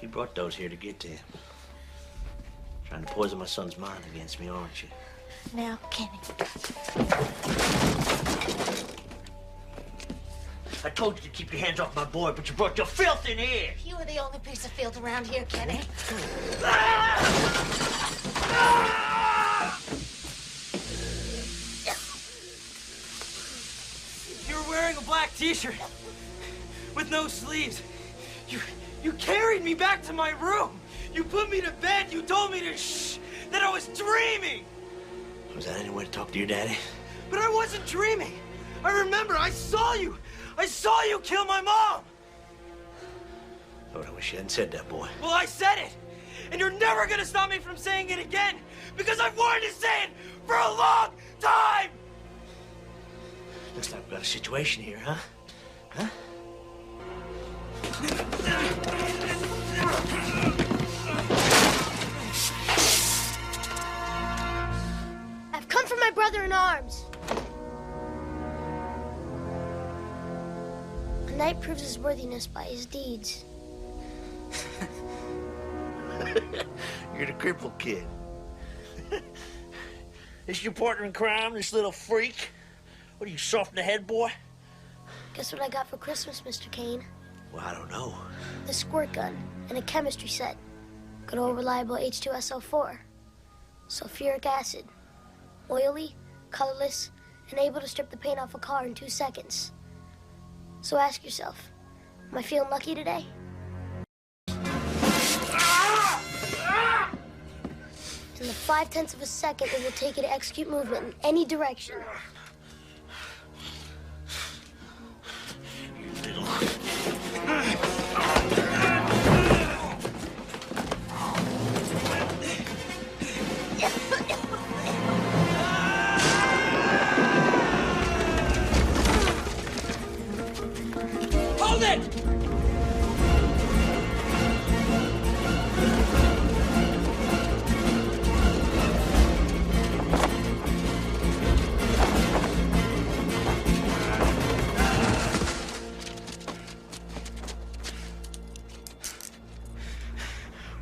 You brought those here to get to him. Trying to poison my son's mind against me, aren't you? Now, Kenny. I told you to keep your hands off my boy, but you brought your filth in here. You are the only piece of filth around here, Kenny. You're wearing a black t-shirt with no sleeves. You carried me back to my room. You put me to bed. You told me to shh, that I was dreaming. Was that any way to talk to your daddy? But I wasn't dreaming. I remember, I saw you. I saw you kill my mom. Lord, I wish you hadn't said that, boy. Well, I said it. And you're never gonna stop me from saying it again, because I've wanted to say it for a long time. Looks like we've got a situation here, huh? Huh? I've come for my brother in arms. A knight proves his worthiness by his deeds. You're the crippled kid. This your partner in crime, this little freak? What are you, soft in the head, boy? Guess what I got for Christmas, Mr. Kane? Well, I don't know. The squirt gun and a chemistry set. Good old reliable H2SO4. Sulfuric acid. Oily, colorless, and able to strip the paint off a car in 2 seconds. So ask yourself, am I feeling lucky today? In the 5/10 of a second it will take you to execute movement in any direction. Hold it!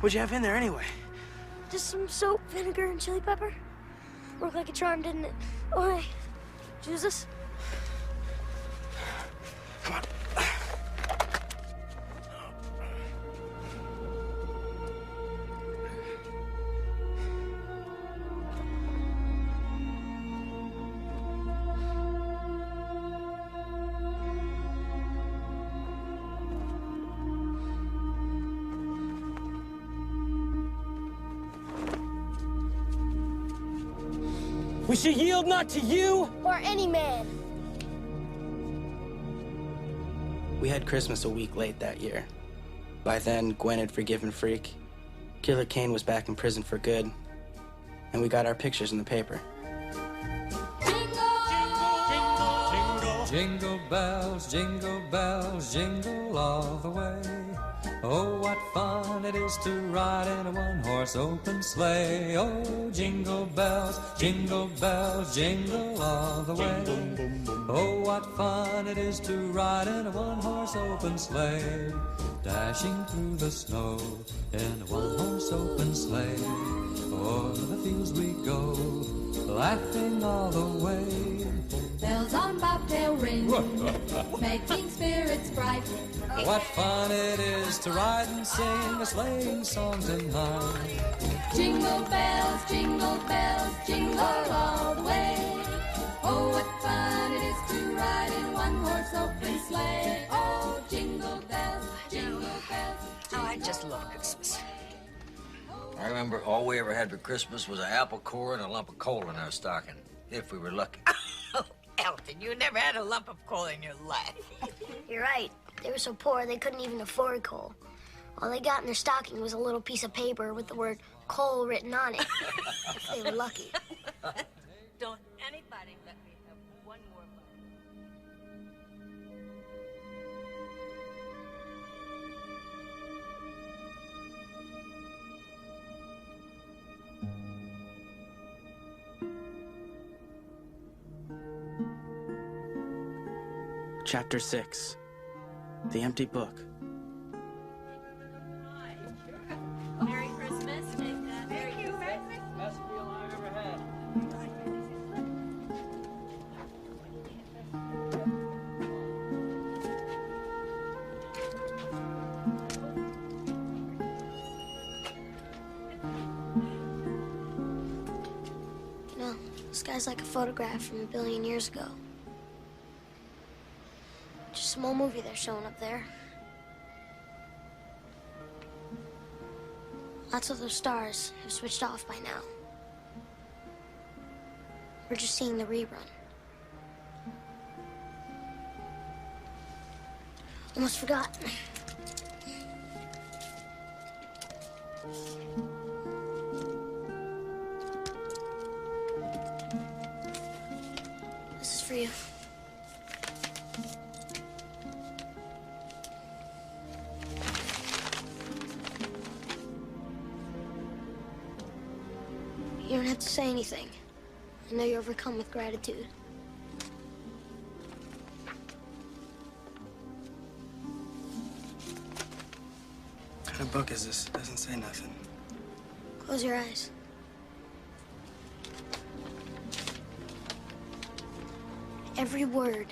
What'd you have in there anyway? Just some soap, vinegar, and chili pepper. Worked like a charm, didn't it? Oh, hey, Jesus. Come on. We should yield not to you or any man. We had Christmas a week late that year. By then, Gwen had forgiven Freak. Killer Kane was back in prison for good. And we got our pictures in the paper. Jingle bells, jingle all the way. Oh, what fun it is to ride in a one-horse open sleigh. Oh, jingle bells, jingle all the way. Oh, what fun it is to ride in a one-horse open sleigh. Dashing through the snow in a one-horse open sleigh. O'er the fields we go, laughing all the way. Bells on bobtail ring, making spirits bright. What fun it is to ride and sing a sleighing song tonight. Jingle bells, jingle all the way. Oh, what fun it is to ride in one-horse open sleigh. Oh, jingle bells, jingle bells. Oh, I just love Christmas. I remember all we ever had for Christmas was an apple core and a lump of coal in our stocking, if we were lucky. Elton, you never had a lump of coal in your life. You're right. They were so poor they couldn't even afford coal. All they got in their stocking was a little piece of paper with the word coal written on it. If they were lucky. Don't anybody let me have one more bite. Chapter 6. The Empty Book. Merry Christmas. Merry Christmas. Best meal I've ever had. You know, this guy's like a photograph from 1 billion years ago. Just a small movie they're showing up there. Lots of those stars have switched off by now. We're just seeing the rerun. Almost forgot. This is for you. You don't have to say anything. I know you're overcome with gratitude. What kind of book is this? It doesn't say nothing. Close your eyes. Every word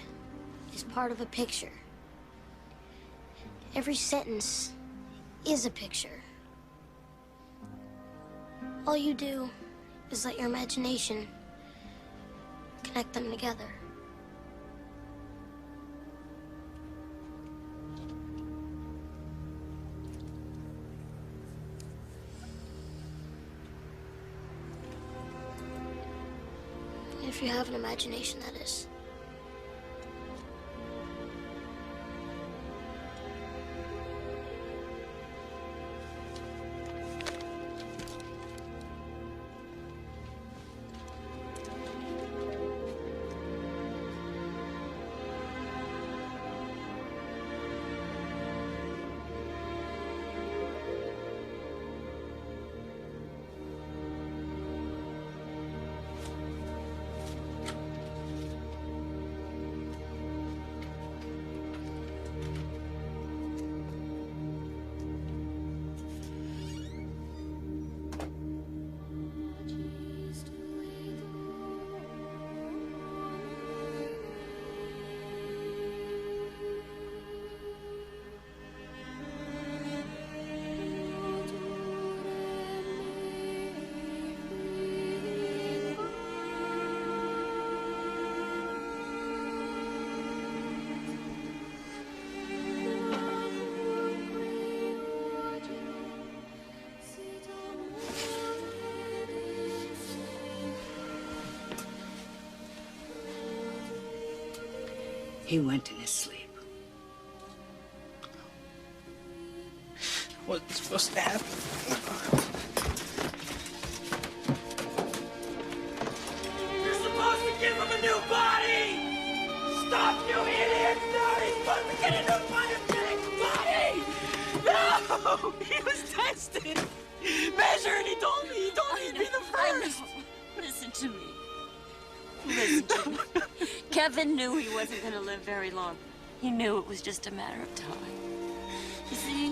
is part of a picture. Every sentence is a picture. All you do is let your imagination connect them together. If you have an imagination, that is. He went in his sleep. What's supposed to happen? You're supposed to give him a new body! Stop, you idiot! No, he's supposed to get a new biogenic body! No! He was tested! Measured! He told me he'd be the first! Listen to me. Listen to me. Kevin knew he wasn't going to live very long. He knew it was just a matter of time. You see,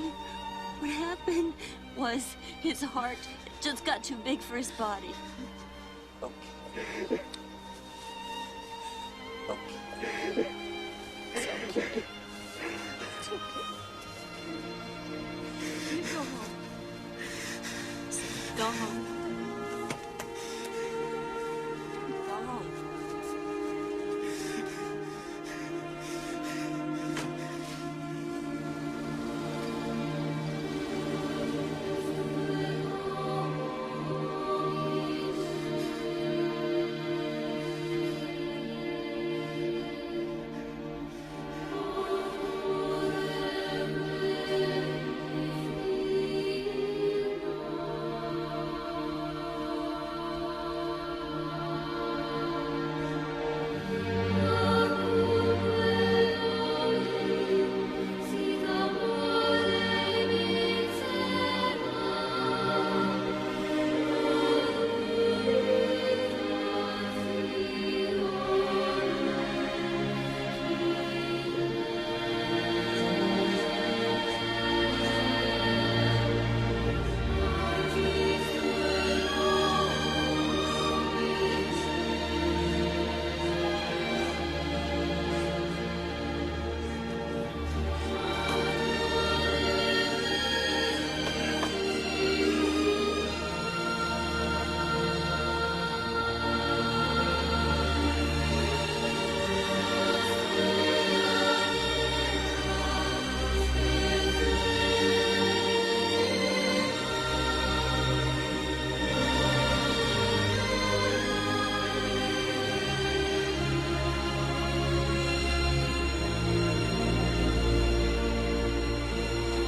what happened was his heart just got too big for his body. Okay. Okay. It's okay. It's okay. You go home. Go home. Go home.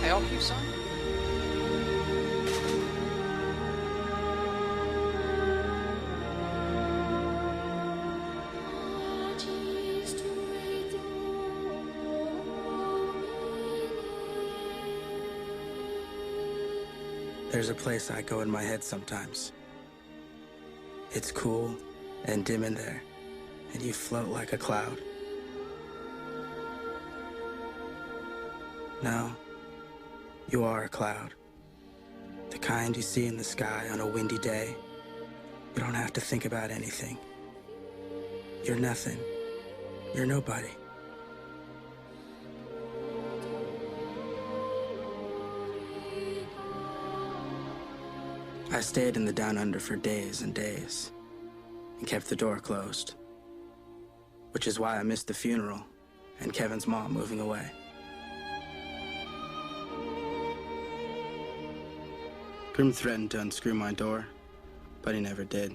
Help you, son? There's a place I go in my head sometimes. It's cool and dim in there, and you float like a cloud. No, you are a cloud. The kind you see in the sky on a windy day. You don't have to think about anything. You're nothing. You're nobody. I stayed in the Down Under for days and days and kept the door closed, which is why I missed the funeral and Kevin's mom moving away. Grim threatened to unscrew my door, but he never did.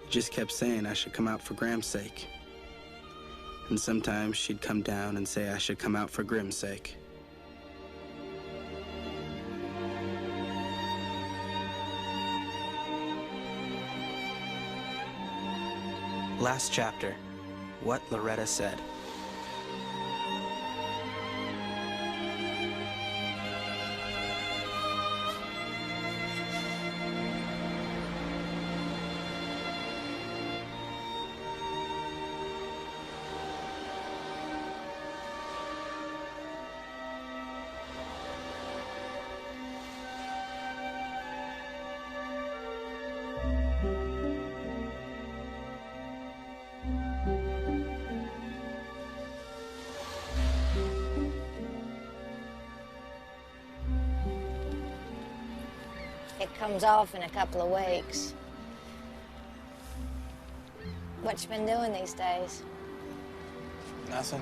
He just kept saying I should come out for Graham's sake. And sometimes she'd come down and say I should come out for Grim's sake. Last chapter, what Loretta said. It comes off in a couple of weeks. What you been doing these days? Nothing.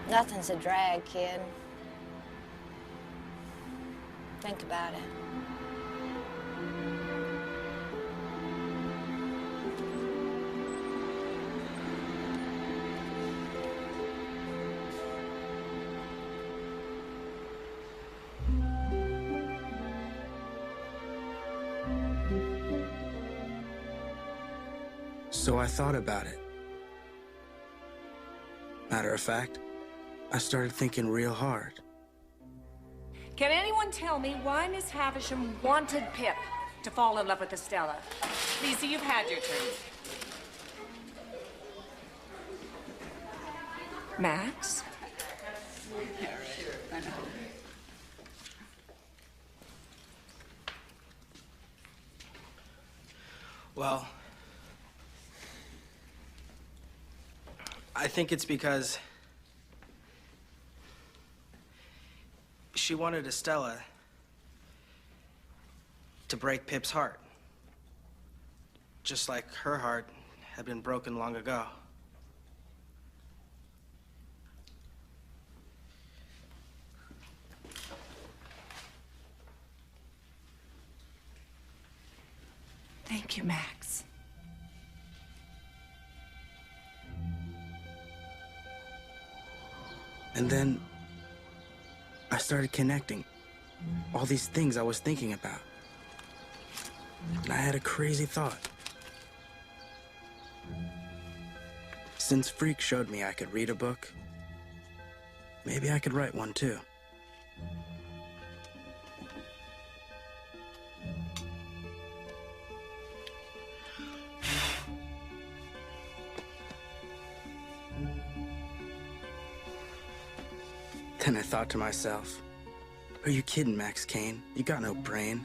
Nothing's a drag, kid. Think about it. So I thought about it. Matter of fact, I started thinking real hard. Can anyone tell me why Miss Havisham wanted Pip to fall in love with Estella? Lisa, you've had your turn. Max? Well, I think it's because she wanted Estella to break Pip's heart, just like her heart had been broken long ago. Thank you, Max. And then I started connecting all these things I was thinking about. And I had a crazy thought. Since Freak showed me I could read a book, maybe I could write one too. Then I thought to myself, are you kidding, Max Kane? You got no brain.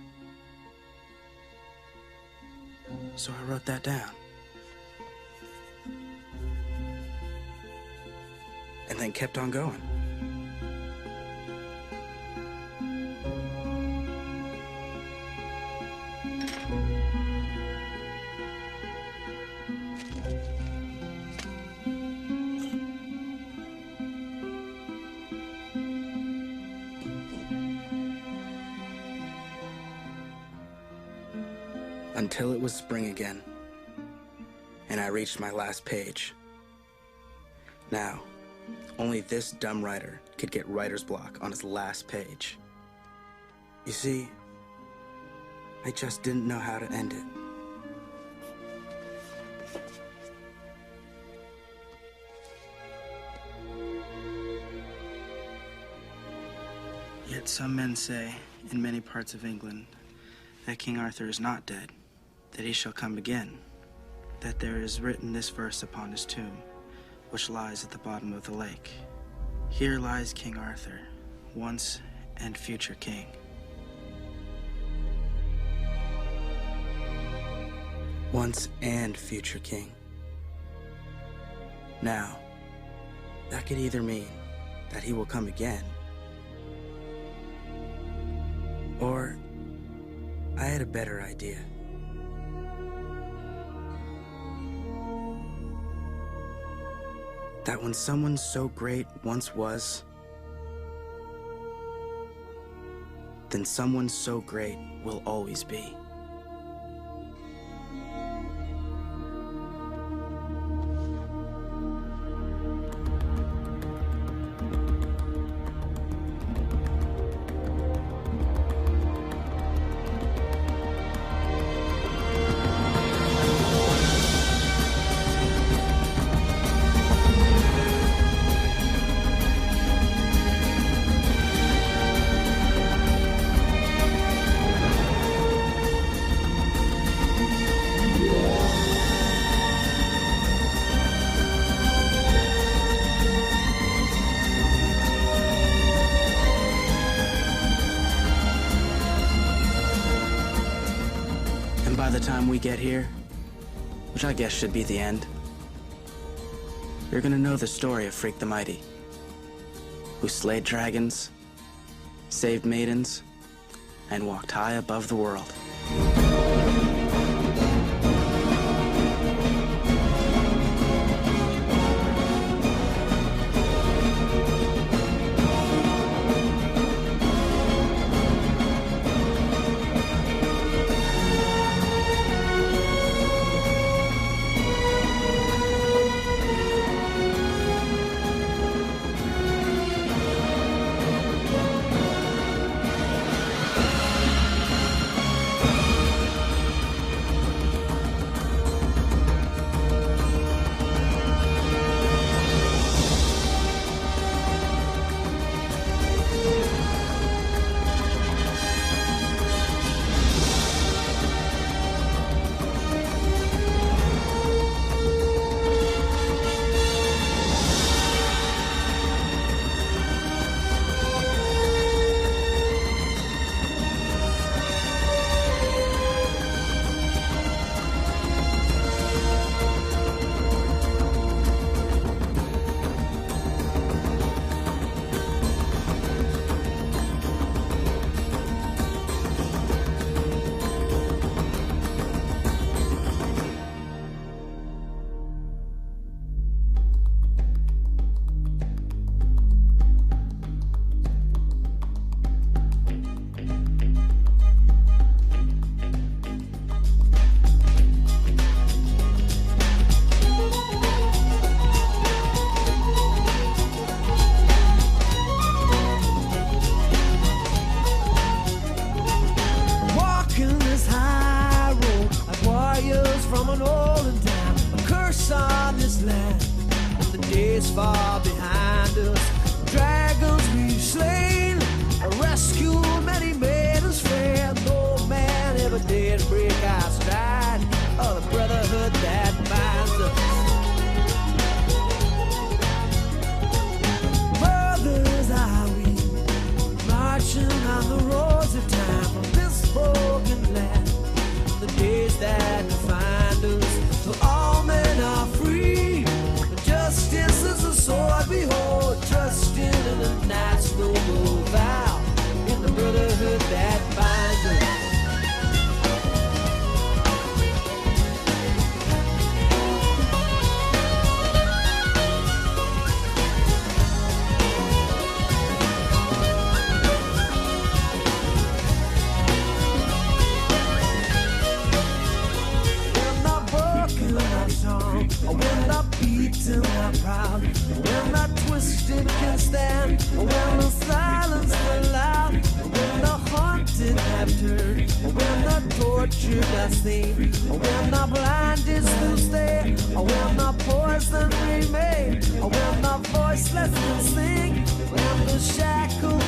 So I wrote that down. And then kept on going. Until it was spring again, and I reached my last page. Now, only this dumb writer could get writer's block on his last page. You see, I just didn't know how to end it. Yet some men say, in many parts of England, that King Arthur is not dead, that he shall come again, that there is written this verse upon his tomb, which lies at the bottom of the lake. Here lies King Arthur, once and future king. Once and future king. Now, that could either mean that he will come again, or I had a better idea. That when someone so great once was, then someone so great will always be. By the time we get here, which I guess should be the end, you're gonna know the story of Freak the Mighty, who slayed dragons, saved maidens, and walked high above the world. Far behind us, dragons we've slain, rescued many maidens fair. No man ever did break our stride, or the brotherhood that binds us. Brothers are we, marching on the roads of time from this broken land. The days that defined us, till all men are free. Justice is a sword, behold, trusting in the night's noble vow, in the brotherhood that binds us. We're not broken, not strong, we're not beaten, not proud. We're not twisted, can stand. We're not silenced, we're loud. We're not haunted, have turned. We're not tortured, not slain. We're not blinded, still stay. We're not poisoned, remain. We're not voiceless, can sing. We're the shackled